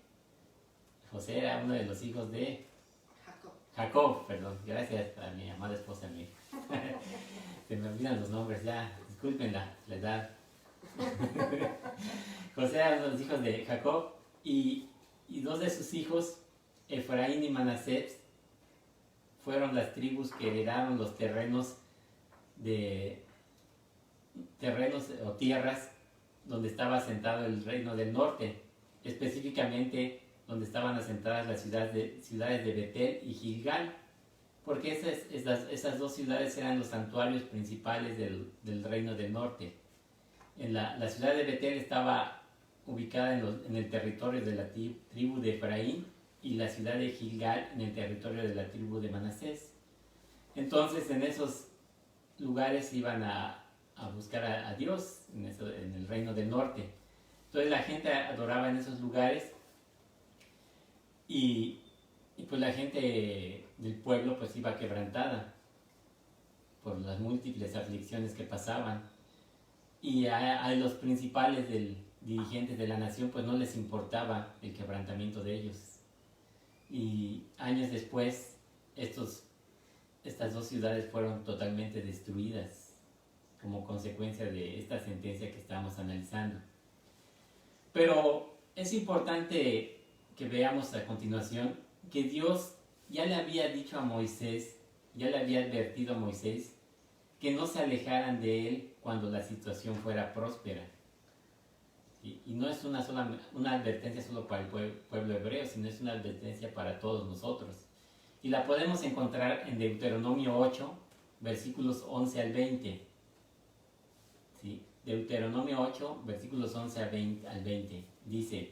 José era uno de los hijos de Jacob, gracias a mi amada esposa. Se me olvidan los nombres ya, disculpen la edad. José era uno de los hijos de Jacob y dos de sus hijos, Efraín y Manasés, fueron las tribus que heredaron los terrenos o tierras donde estaba asentado el reino del norte, específicamente donde estaban asentadas las ciudades de Betel y Gilgal, porque esas dos ciudades eran los santuarios principales del reino del norte. La ciudad de Betel estaba ubicada en el territorio de la tribu de Efraín, y la ciudad de Gilgal en el territorio de la tribu de Manasés. Entonces en esos lugares iban a buscar a Dios, en el reino del norte. Entonces la gente adoraba en esos lugares y pues la gente del pueblo pues iba quebrantada por las múltiples aflicciones que pasaban, y a los principales dirigentes de la nación pues no les importaba el quebrantamiento de ellos. Y años después estas dos ciudades fueron totalmente destruidas como consecuencia de esta sentencia que estamos analizando. Pero es importante que veamos a continuación que Dios ya le había dicho a Moisés, ya le había advertido a Moisés que no se alejaran de él cuando la situación fuera próspera. Y no es una advertencia solo para el pueblo hebreo, sino es una advertencia para todos nosotros. Y la podemos encontrar en Deuteronomio 8, versículos 11 al 20. ¿Sí? Deuteronomio 8, versículos 11 al 20. Dice: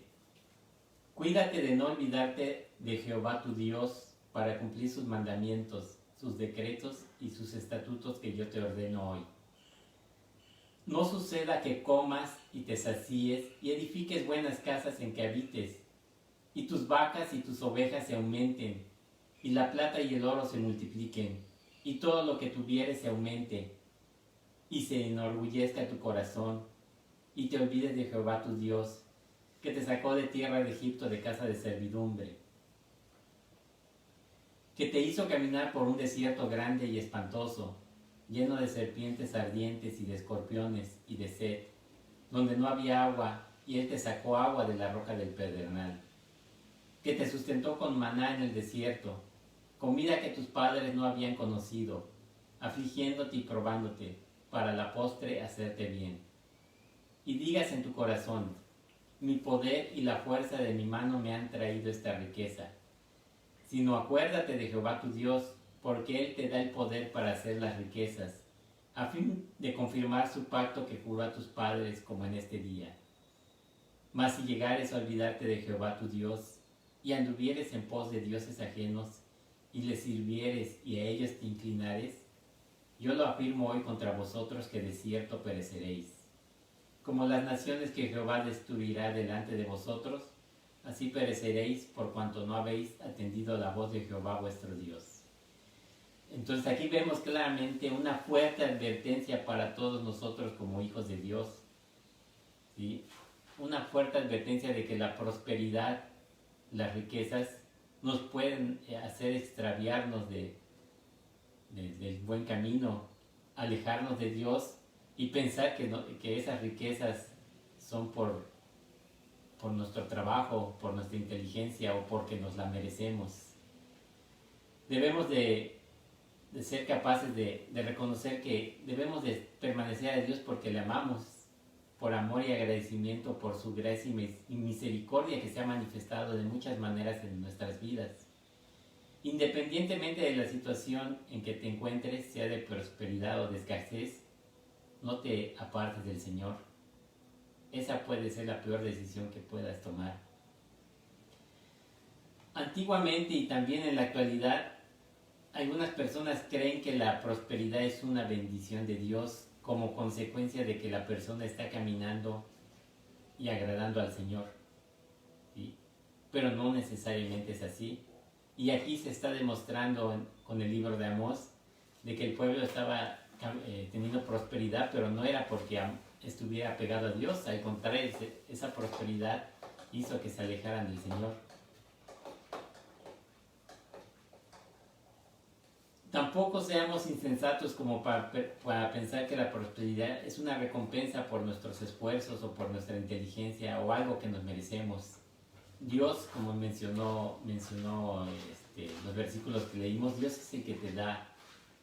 Cuídate de no olvidarte de Jehová tu Dios para cumplir sus mandamientos, sus decretos y sus estatutos que yo te ordeno hoy. No suceda que comas y te sacíes y edifiques buenas casas en que habites, y tus vacas y tus ovejas se aumenten, y la plata y el oro se multipliquen, y todo lo que tuvieres se aumente, y se enorgullezca tu corazón, y te olvides de Jehová tu Dios, que te sacó de tierra de Egipto de casa de servidumbre, que te hizo caminar por un desierto grande y espantoso, lleno de serpientes ardientes y de escorpiones y de sed, donde no había agua, y él te sacó agua de la roca del pedernal, que te sustentó con maná en el desierto, comida que tus padres no habían conocido, afligiéndote y probándote, para la postre hacerte bien. Y digas en tu corazón: mi poder y la fuerza de mi mano me han traído esta riqueza. Sino acuérdate de Jehová tu Dios, porque Él te da el poder para hacer las riquezas, a fin de confirmar su pacto que juró a tus padres como en este día. Mas si llegares a olvidarte de Jehová tu Dios, y anduvieres en pos de dioses ajenos, y les sirvieres y a ellos te inclinares, yo lo afirmo hoy contra vosotros que de cierto pereceréis. Como las naciones que Jehová destruirá delante de vosotros, así pereceréis por cuanto no habéis atendido la voz de Jehová vuestro Dios. Entonces aquí vemos claramente una fuerte advertencia para todos nosotros como hijos de Dios, ¿sí? Una fuerte advertencia de que la prosperidad, las riquezas, nos pueden hacer extraviarnos del buen camino, alejarnos de Dios y pensar que esas riquezas son por nuestro trabajo, por nuestra inteligencia o porque nos la merecemos. Debemos de ser capaces de reconocer que debemos de permanecer a Dios porque le amamos, por amor y agradecimiento por su gracia y misericordia que se ha manifestado de muchas maneras en nuestras vidas. Independientemente de la situación en que te encuentres, sea de prosperidad o de escasez, no te apartes del Señor. Esa puede ser la peor decisión que puedas tomar. Antiguamente y también en la actualidad, algunas personas creen que la prosperidad es una bendición de Dios como consecuencia de que la persona está caminando y agradando al Señor, ¿sí? Pero no necesariamente es así. Y aquí se está demostrando con el libro de Amós de que el pueblo estaba teniendo prosperidad, pero no era porque estuviera pegado a Dios. Al contrario, esa prosperidad hizo que se alejaran del Señor. Tampoco seamos insensatos como para pensar que la prosperidad es una recompensa por nuestros esfuerzos o por nuestra inteligencia o algo que nos merecemos. Dios, como mencionó los versículos que leímos, Dios es el que te da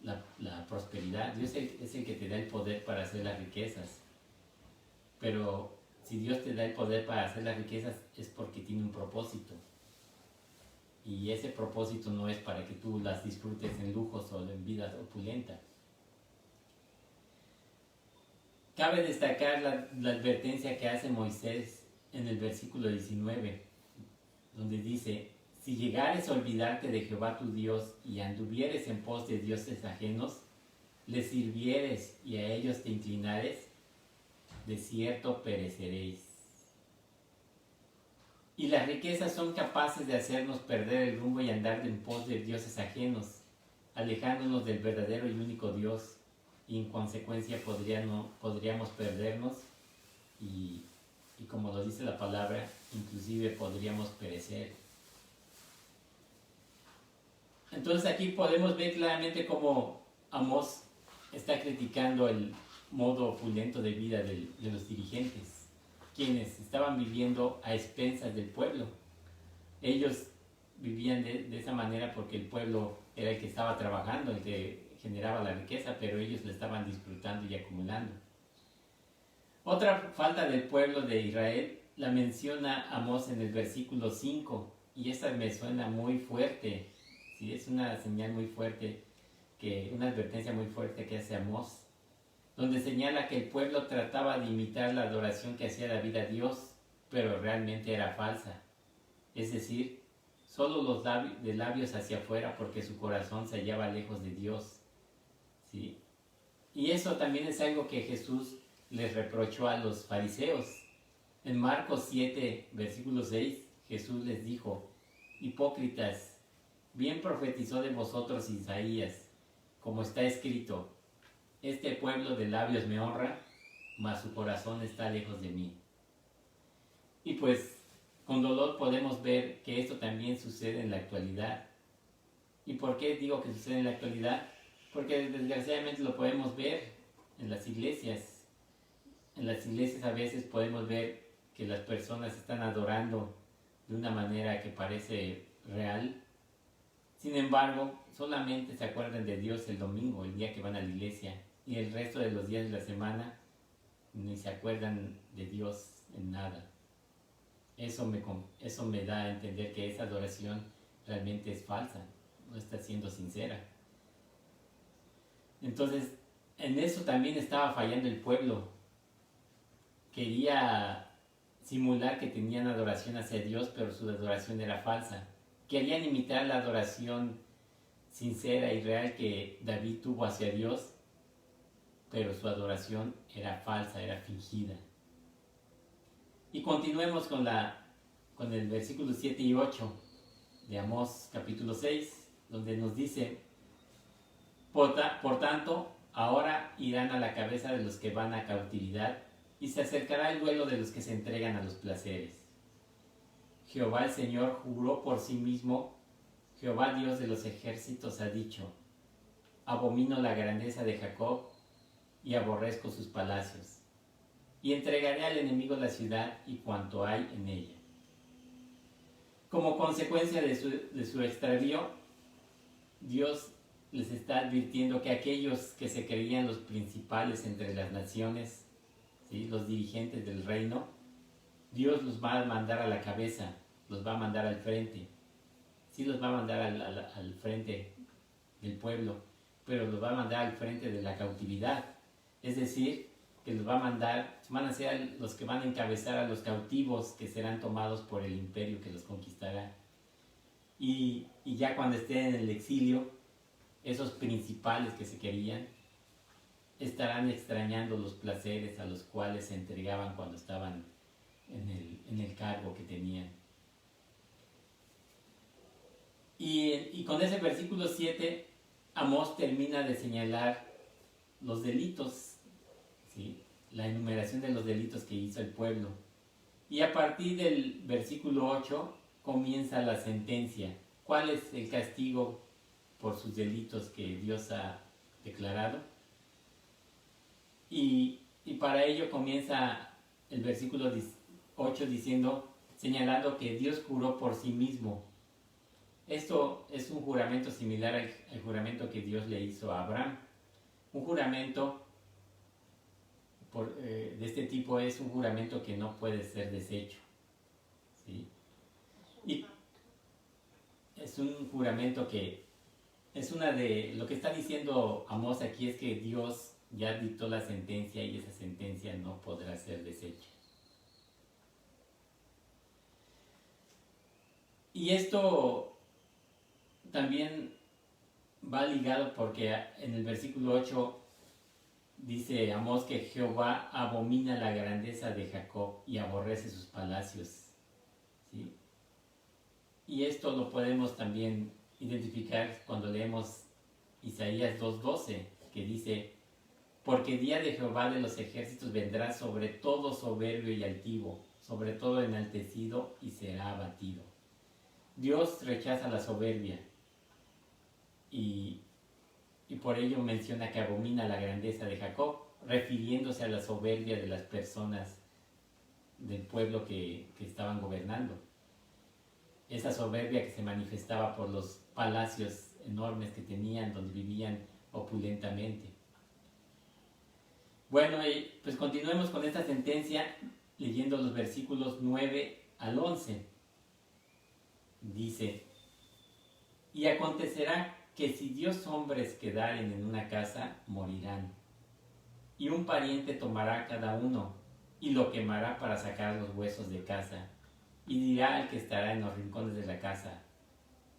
la prosperidad, Dios es el que te da el poder para hacer las riquezas. Pero si Dios te da el poder para hacer las riquezas es porque tiene un propósito. Y ese propósito no es para que tú las disfrutes en lujos o en vidas opulentas. Cabe destacar la advertencia que hace Moisés en el versículo 19, donde dice: si llegares a olvidarte de Jehová tu Dios y anduvieres en pos de dioses ajenos, les sirvieres y a ellos te inclinares, de cierto pereceréis. Y las riquezas son capaces de hacernos perder el rumbo y andar en pos de dioses ajenos, alejándonos del verdadero y único Dios, y en consecuencia podríamos perdernos y como lo dice la palabra, inclusive podríamos perecer. Entonces aquí podemos ver claramente cómo Amós está criticando el modo opulento de vida de los dirigentes, quienes estaban viviendo a expensas del pueblo. Ellos vivían de esa manera porque el pueblo era el que estaba trabajando, el que generaba la riqueza, pero ellos la estaban disfrutando y acumulando. Otra falta del pueblo de Israel la menciona Amós en el versículo 5, y esta me suena muy fuerte, ¿sí? Es una señal muy fuerte una advertencia muy fuerte que hace Amós, donde señala que el pueblo trataba de imitar la adoración que hacía David a Dios, pero realmente era falsa. Es decir, solo de labios hacia afuera, porque su corazón se hallaba lejos de Dios. ¿Sí? Y eso también es algo que Jesús les reprochó a los fariseos. En Marcos 7, versículo 6, Jesús les dijo: hipócritas, bien profetizó de vosotros Isaías, como está escrito: este pueblo de labios me honra, mas su corazón está lejos de mí. Y pues con dolor podemos ver que esto también sucede en la actualidad. ¿Y por qué digo que sucede en la actualidad? Porque desgraciadamente lo podemos ver en las iglesias. En las iglesias a veces podemos ver que las personas están adorando de una manera que parece real. Sin embargo, solamente se acuerdan de Dios el domingo, el día que van a la iglesia, y el resto de los días de la semana ni se acuerdan de Dios en nada. Eso me da a entender que esa adoración realmente es falsa, no está siendo sincera. Entonces, en eso también estaba fallando el pueblo. Quería simular que tenían adoración hacia Dios, pero su adoración era falsa. Querían imitar la adoración sincera y real que David tuvo hacia Dios, pero su adoración era falsa, era fingida. Y continuemos con el versículo 7 y 8 de Amós capítulo 6, donde nos dice: por tanto, ahora irán a la cabeza de los que van a cautividad, y se acercará el duelo de los que se entregan a los placeres. Jehová el Señor juró por sí mismo, Jehová Dios de los ejércitos ha dicho: abomino la grandeza de Jacob y aborrezco sus palacios, y entregaré al enemigo la ciudad y cuanto hay en ella. Como consecuencia de su extravío, Dios les está advirtiendo que aquellos que se creían los principales entre las naciones, ¿sí?, los dirigentes del reino, Dios los va a mandar a la cabeza, los va a mandar al frente. Sí, los va a mandar al frente del pueblo, pero los va a mandar al frente de la cautividad. Es decir, que los va a mandar, van a ser los que van a encabezar a los cautivos que serán tomados por el imperio que los conquistará. Y ya cuando estén en el exilio, esos principales que se querían estarán extrañando los placeres a los cuales se entregaban cuando estaban en el cargo que tenían. Y con ese versículo 7, Amós termina de señalar los delitos, ¿sí?, la enumeración de los delitos que hizo el pueblo. Y a partir del versículo 8 comienza la sentencia. ¿Cuál es el castigo por sus delitos que Dios ha declarado? Y para ello comienza el versículo 8 diciendo, señalando que Dios juró por sí mismo. Esto es un juramento similar al juramento que Dios le hizo a Abraham. Un juramento de este tipo es un juramento que no puede ser deshecho, ¿sí? Y es un juramento que es lo que está diciendo Amós aquí es que Dios ya dictó la sentencia y esa sentencia no podrá ser deshecha. Y esto también va ligado porque en el versículo 8 dice Amós que Jehová abomina la grandeza de Jacob y aborrece sus palacios, ¿sí? Y esto lo podemos también identificar cuando leemos Isaías 2:12, que dice: porque día de Jehová de los ejércitos vendrá sobre todo soberbio y altivo, sobre todo enaltecido, y será abatido. Dios rechaza la soberbia y por ello menciona que abomina la grandeza de Jacob, refiriéndose a la soberbia de las personas del pueblo que estaban gobernando. Esa soberbia que se manifestaba por los palacios enormes que tenían, donde vivían opulentamente. Bueno, pues continuemos con esta sentencia leyendo los versículos 9 al 11. Dice: y acontecerá que si 10 hombres quedaren en una casa, morirán. Y un pariente tomará cada uno y lo quemará para sacar los huesos de casa. Y dirá al que estará en los rincones de la casa,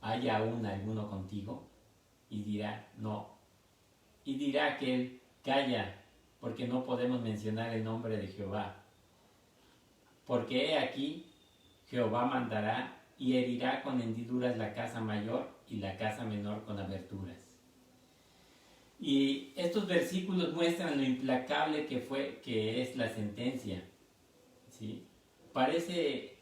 ¿hay aún alguno contigo? Y dirá, no. Y dirá aquel, calla, porque no podemos mencionar el nombre de Jehová. Porque he aquí, Jehová mandará y herirá con hendiduras la casa mayor y la casa menor con aberturas. Y estos versículos muestran lo implacable que es la sentencia. ¿Sí? Parece,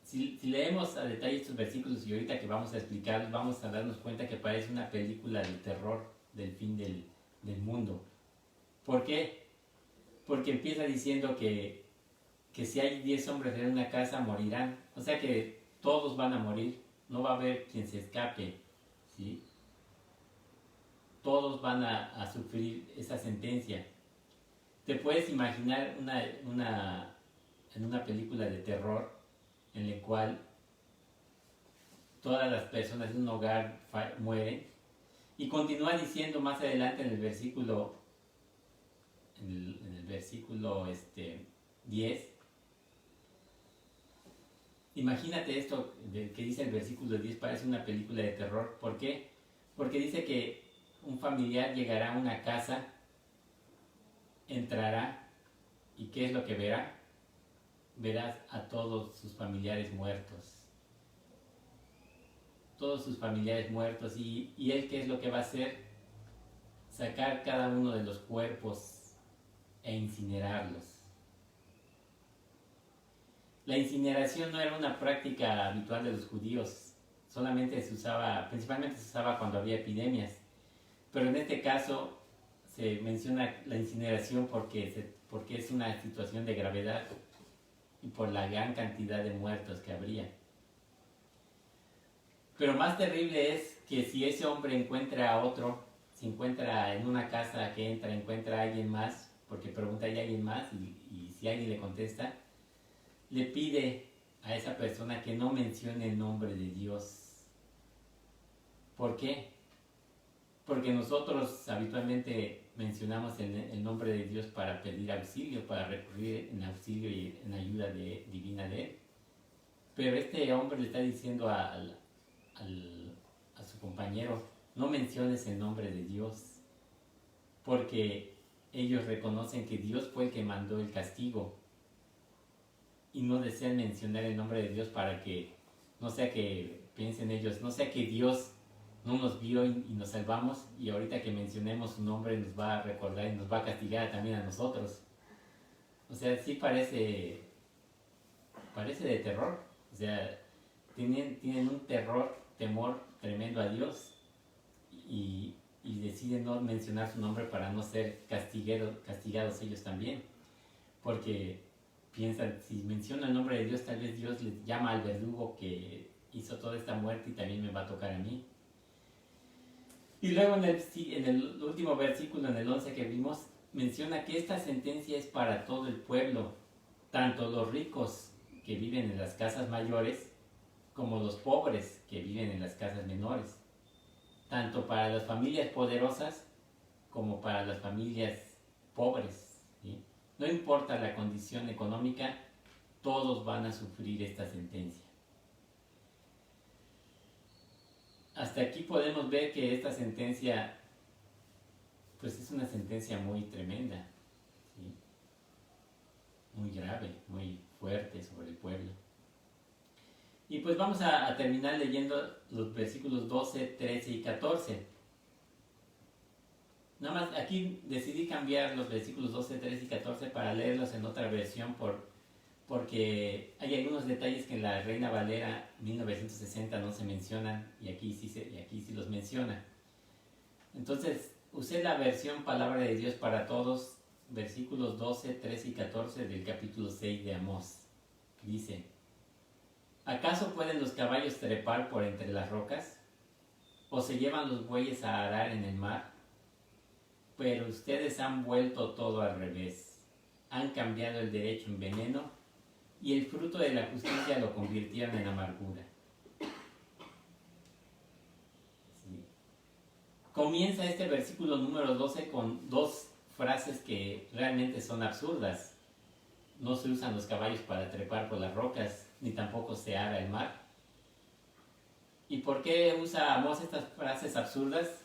si leemos a detalle estos versículos y ahorita que vamos a explicarlos, vamos a darnos cuenta que parece una película de terror del fin del mundo. ¿Por qué? Porque empieza diciendo que si hay 10 hombres en una casa morirán. O sea que todos van a morir, no va a haber quien se escape. ¿Sí? Todos van a sufrir esa sentencia. Te puedes imaginar en una película de terror en la cual todas las personas de un hogar mueren, y continúa diciendo más adelante en el versículo 10. Imagínate esto que dice el versículo 10, parece una película de terror. ¿Por qué? Porque dice que un familiar llegará a una casa, entrará, y ¿qué es lo que verá? Verás a todos sus familiares muertos. Todos sus familiares muertos. ¿Y él qué es lo que va a hacer? Sacar cada uno de los cuerpos e incinerarlos. La incineración no era una práctica habitual de los judíos. Solamente principalmente se usaba cuando había epidemias. Pero en este caso se menciona la incineración porque es una situación de gravedad y por la gran cantidad de muertos que habría. Pero más terrible es que si ese hombre encuentra a otro, si encuentra en una casa que encuentra a alguien más, porque pregunta ¿hay alguien más? Y si alguien le contesta, le pide a esa persona que no mencione el nombre de Dios. ¿Por qué? Porque nosotros habitualmente mencionamos el nombre de Dios para pedir auxilio, para recurrir en auxilio y en ayuda divina de Él. Pero este hombre le está diciendo a su compañero, no menciones el nombre de Dios, porque ellos reconocen que Dios fue el que mandó el castigo y no desean mencionar el nombre de Dios para que no sea que piensen ellos, no sea que Dios no nos vio y nos salvamos y ahorita que mencionemos su nombre nos va a recordar y nos va a castigar también a nosotros. O sea, sí parece de terror. O sea, tienen un temor tremendo a Dios y deciden no mencionar su nombre para no ser castigados ellos también. Porque piensan, si menciono el nombre de Dios, tal vez Dios les llama al verdugo que hizo toda esta muerte y también me va a tocar a mí. Y luego en el último versículo, en el 11 que vimos, menciona que esta sentencia es para todo el pueblo, tanto los ricos que viven en las casas mayores, como los pobres que viven en las casas menores, tanto para las familias poderosas como para las familias pobres, ¿sí? No importa la condición económica, todos van a sufrir esta sentencia. Hasta aquí podemos ver que esta sentencia, pues es una sentencia muy tremenda, ¿sí? Muy grave, muy fuerte sobre el pueblo. Y pues vamos a terminar leyendo los versículos 12, 13 y 14. Nada más aquí decidí cambiar los versículos 12, 13 y 14 para leerlos en otra versión porque hay algunos detalles que en la Reina Valera 1960 no se mencionan y aquí sí los menciona. Entonces usé la versión Palabra de Dios para Todos, versículos 12, 13 y 14 del capítulo 6 de Amós. Dice: ¿acaso pueden los caballos trepar por entre las rocas? ¿O se llevan los bueyes a arar en el mar? Pero ustedes han vuelto todo al revés. Han cambiado el derecho en veneno y el fruto de la justicia lo convirtieron en amargura. ¿Sí? comienza este versículo número 12 con dos frases que realmente son absurdas. No se usan los caballos para trepar por las rocas, ni tampoco se ara el mar. ¿Y por qué usa Amós estas frases absurdas?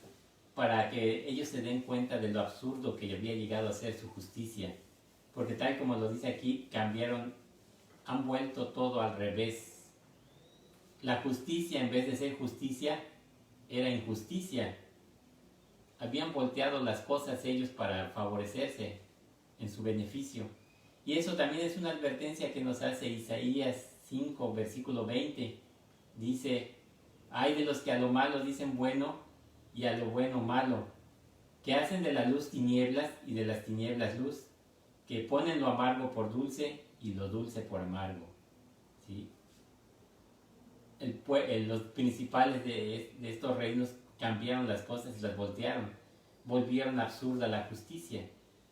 Para que ellos se den cuenta de lo absurdo que había llegado a ser su justicia. Porque tal como lo dice aquí, han vuelto todo al revés. La justicia, en vez de ser justicia, era injusticia. Habían volteado las cosas ellos para favorecerse en su beneficio. Y eso también es una advertencia que nos hace Isaías 5, versículo 20. Dice: ay de los que a lo malo dicen bueno y a lo bueno malo, que hacen de la luz tinieblas y de las tinieblas luz, que ponen lo amargo por dulce y lo dulce por amargo. ¿Sí? Los principales de estos reinos cambiaron las cosas y las voltearon, volvieron absurda la justicia.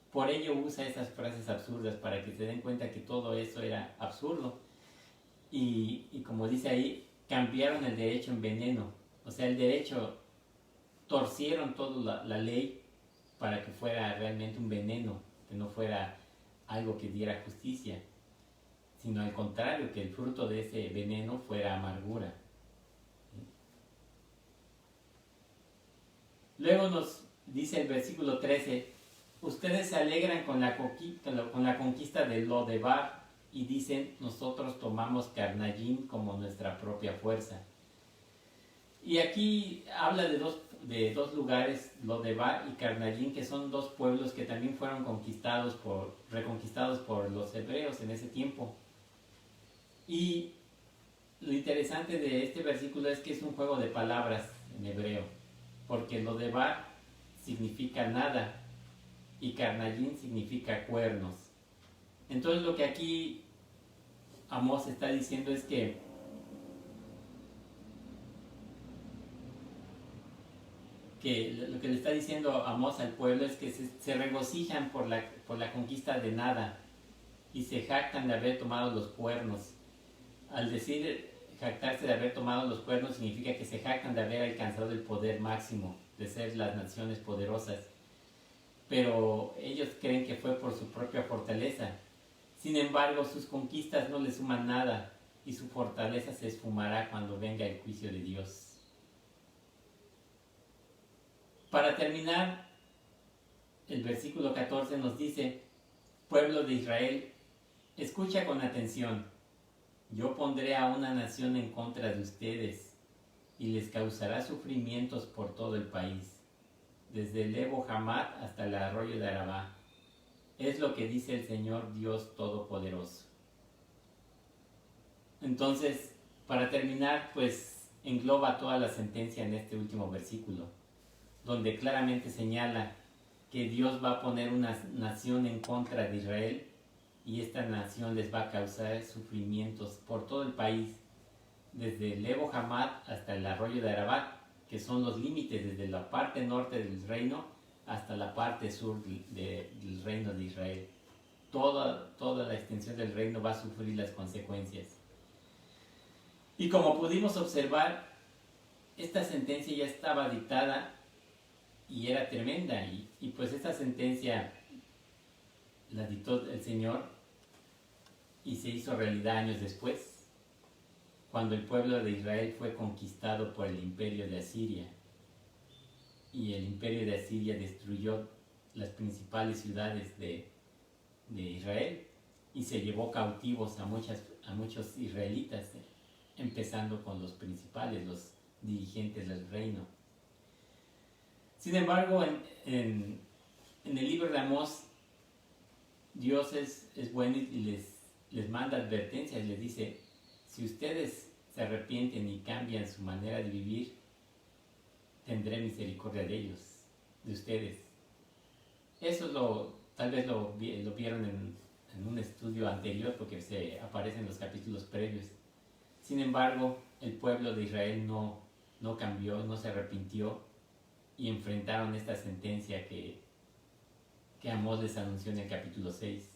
Por ello usa esas frases absurdas, para que se den cuenta que todo eso era absurdo. Y como dice ahí, cambiaron el derecho en veneno. O sea, el derecho, torcieron toda la ley para que fuera realmente un veneno, que no fuera algo que diera justicia, sino al contrario, que el fruto de ese veneno fuera amargura. Luego nos dice el versículo 13: ustedes se alegran con la conquista de Lodebar y dicen: nosotros tomamos Carnayín como nuestra propia fuerza. Y aquí habla de dos lugares, Lodebar y Carnayín, que son dos pueblos que también fueron reconquistados por los hebreos en ese tiempo. Y lo interesante de este versículo es que es un juego de palabras en hebreo, porque Lodebar significa nada y Carnayín significa cuernos. Entonces lo que aquí Amós está diciendo es que lo que le está diciendo Amós al pueblo es que se regocijan por la conquista de nada y se jactan de haber tomado los cuernos. Al decir jactarse de haber tomado los cuernos, significa que se jactan de haber alcanzado el poder máximo, de ser las naciones poderosas. Pero ellos creen que fue por su propia fortaleza. Sin embargo, sus conquistas no les suman nada y su fortaleza se esfumará cuando venga el juicio de Dios. Para terminar, el versículo 14 nos dice: pueblo de Israel, escucha con atención. Yo pondré a una nación en contra de ustedes y les causará sufrimientos por todo el país, desde el Lebo Hamat hasta el arroyo de Arabá. Es lo que dice el Señor Dios Todopoderoso. Entonces, para terminar, pues engloba toda la sentencia en este último versículo, donde claramente señala que Dios va a poner una nación en contra de Israel y esta nación les va a causar sufrimientos por todo el país, desde el Lebo Hamat hasta el arroyo de Arabá, que son los límites desde la parte norte del reino hasta la parte sur del reino de Israel. Toda la extensión del reino va a sufrir las consecuencias. Y como pudimos observar, esta sentencia ya estaba dictada y era tremenda, y pues esta sentencia la dictó el Señor y se hizo realidad años después, cuando el pueblo de Israel fue conquistado por el imperio de Asiria, y el imperio de Asiria destruyó las principales ciudades de Israel y se llevó cautivos a muchos israelitas, empezando con los principales, los dirigentes del reino. Sin embargo, en el libro de Amós, Dios es bueno y les manda advertencias, les dice: si ustedes se arrepienten y cambian su manera de vivir, tendré misericordia de ellos, de ustedes. Eso tal vez lo vieron en un estudio anterior, porque se aparece en los capítulos previos. Sin embargo, el pueblo de Israel no cambió, no se arrepintió, y enfrentaron esta sentencia que Amós les anunció en el capítulo 6.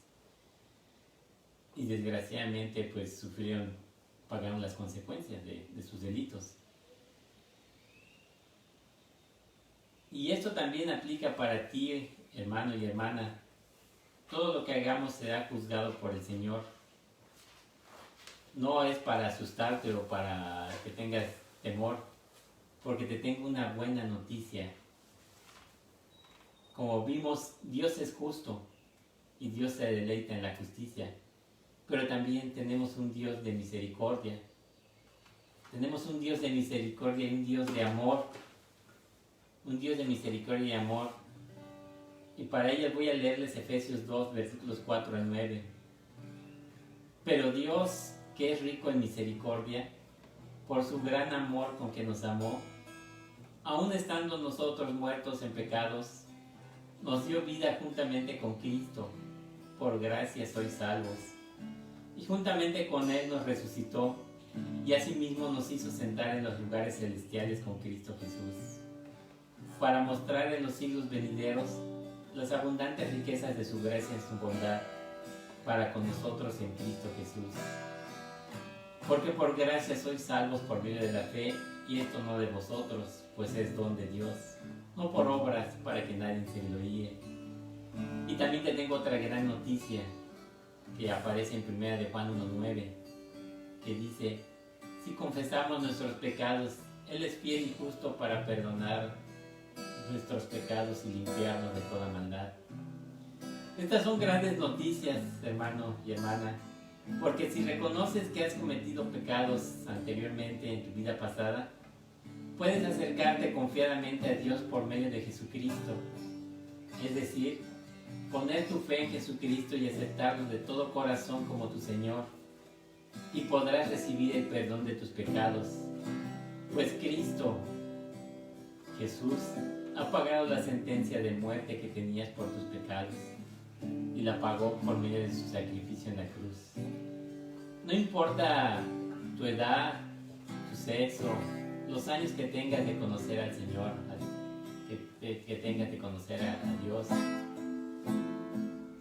Y desgraciadamente pues pagaron las consecuencias de sus delitos. Y esto también aplica para ti, hermano y hermana. Todo lo que hagamos será juzgado por el Señor. No es para asustarte o para que tengas temor, porque te tengo una buena noticia. Como vimos, Dios es justo y Dios se deleita en la justicia, pero también tenemos un Dios de misericordia. Tenemos un Dios de misericordia y un Dios de amor. Un Dios de misericordia y amor. Y para ello voy a leerles Efesios 2, versículos 4 al 9. Pero Dios, que es rico en misericordia, por su gran amor con que nos amó, aun estando nosotros muertos en pecados, nos dio vida juntamente con Cristo. Por gracia sois salvos. Y juntamente con Él nos resucitó, y asimismo nos hizo sentar en los lugares celestiales con Cristo Jesús, para mostrar en los siglos venideros las abundantes riquezas de su gracia en su bondad para con nosotros en Cristo Jesús. Porque por gracia sois salvos por medio de la fe, y esto no de vosotros, pues es don de Dios, no por obras para que nadie se gloríe. Y también te tengo otra gran noticia que aparece en 1 de Juan 1:9, que dice: si confesamos nuestros pecados, Él es fiel y justo para perdonar nuestros pecados y limpiarnos de toda maldad. Estas son grandes noticias, hermano y hermana, porque si reconoces que has cometido pecados anteriormente en tu vida pasada, puedes acercarte confiadamente a Dios por medio de Jesucristo. Es decir, poner tu fe en Jesucristo y aceptarlo de todo corazón como tu Señor, y podrás recibir el perdón de tus pecados, pues Cristo, Jesús, ha pagado la sentencia de muerte que tenías por tus pecados, y la pagó por medio de su sacrificio en la cruz. No importa tu edad, tu sexo, los años que tengas de conocer al Señor, que tengas de conocer a Dios,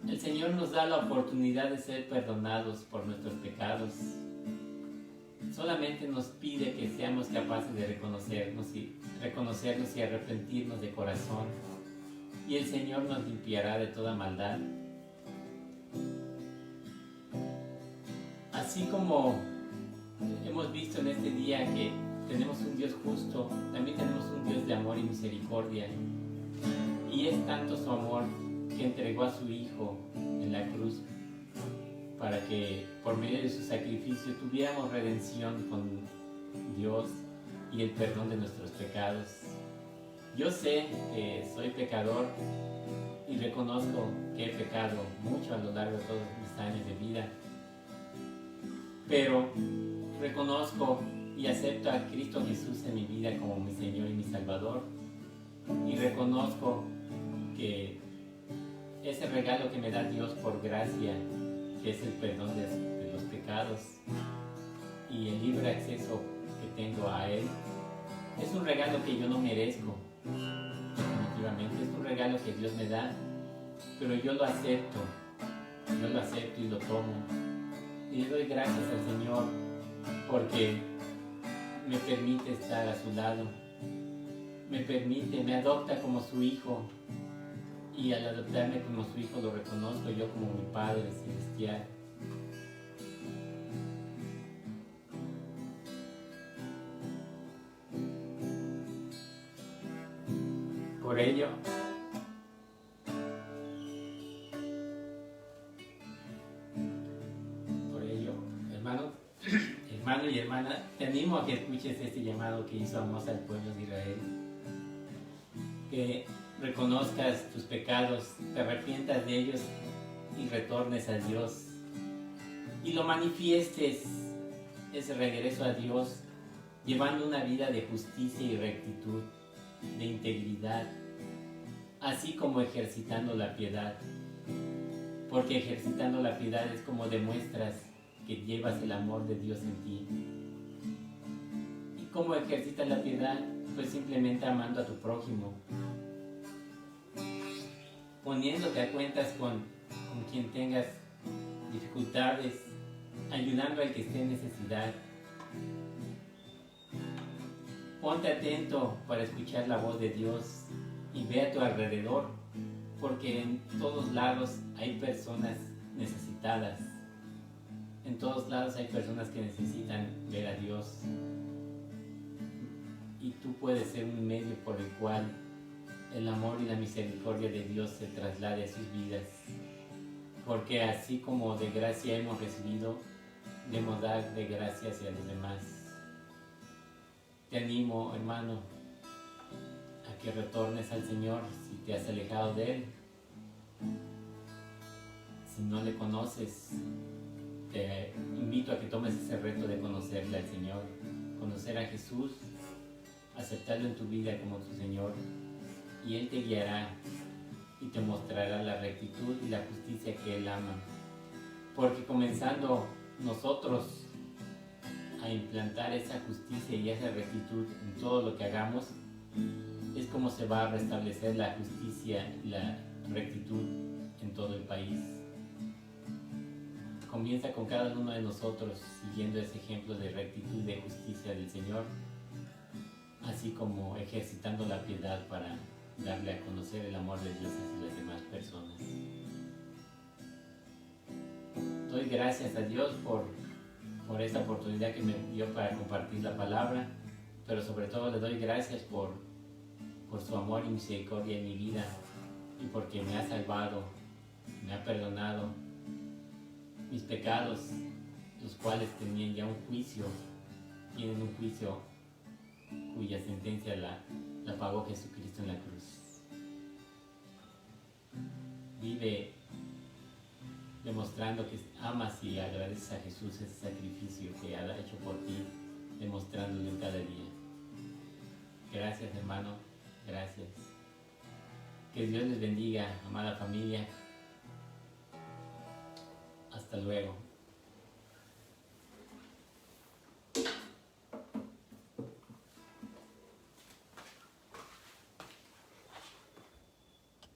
el Señor nos da la oportunidad de ser perdonados por nuestros pecados. Solamente nos pide que seamos capaces de reconocerlos y arrepentirnos de corazón, y el Señor nos limpiará de toda maldad. Así como hemos visto en este día que tenemos un Dios justo, también tenemos un Dios de amor y misericordia, y es tanto su amor que entregó a su Hijo en la cruz para que por medio de su sacrificio tuviéramos redención con Dios y el perdón de nuestros pecados. Yo sé que soy pecador y reconozco que he pecado mucho a lo largo de todos mis años de vida, pero reconozco y acepto a Cristo Jesús en mi vida como mi Señor y mi Salvador, y reconozco que ese regalo que me da Dios por gracia, que es el perdón de los pecados y el libre acceso que tengo a Él, es un regalo que yo no merezco. Definitivamente es un regalo que Dios me da, pero yo lo acepto y lo tomo, y le doy gracias al Señor porque me permite estar a su lado, me adopta como su hijo, y al adoptarme como su hijo lo reconozco yo como mi Padre Celestial. Por ello, hermano y hermana, te animo a que escuches este llamado que hizo Amós al pueblo de Israel, que reconozcas tus pecados, te arrepientas de ellos y retornes a Dios, y lo manifiestes, ese regreso a Dios, llevando una vida de justicia y rectitud, de integridad, así como ejercitando la piedad, porque ejercitando la piedad es como demuestras que llevas el amor de Dios en ti. ¿Y cómo ejercitas la piedad? Pues simplemente amando a tu prójimo, poniéndote a cuentas con quien tengas dificultades, ayudando al que esté en necesidad. Ponte atento para escuchar la voz de Dios y ve a tu alrededor, porque en todos lados hay personas necesitadas. En todos lados hay personas que necesitan ver a Dios. Y tú puedes ser un medio por el cual el amor y la misericordia de Dios se traslade a sus vidas. Porque así como de gracia hemos recibido, debemos dar de gracia hacia los demás. Te animo, hermano, a que retornes al Señor si te has alejado de Él. Si no le conoces, te invito a que tomes ese reto de conocerle al Señor, conocer a Jesús, aceptarlo en tu vida como tu Señor, y Él te guiará y te mostrará la rectitud y la justicia que Él ama. Porque comenzando nosotros a implantar esa justicia y esa rectitud en todo lo que hagamos, es como se va a restablecer la justicia y la rectitud en todo el país. Comienza con cada uno de nosotros siguiendo ese ejemplo de rectitud y de justicia del Señor, así como ejercitando la piedad para darle a conocer el amor de Dios hacia las demás personas. Doy gracias a Dios por esta oportunidad que me dio para compartir la palabra, pero sobre todo le doy gracias por su amor y misericordia en mi vida, y porque me ha salvado, me ha perdonado mis pecados, los cuales tenían ya un juicio, tienen un juicio cuya sentencia la pagó Jesucristo en la cruz. Vive demostrando que amas y agradeces a Jesús ese sacrificio que ha hecho por ti, demostrándolo en cada día. Gracias, hermano, gracias. Que Dios les bendiga, amada familia. Hasta luego.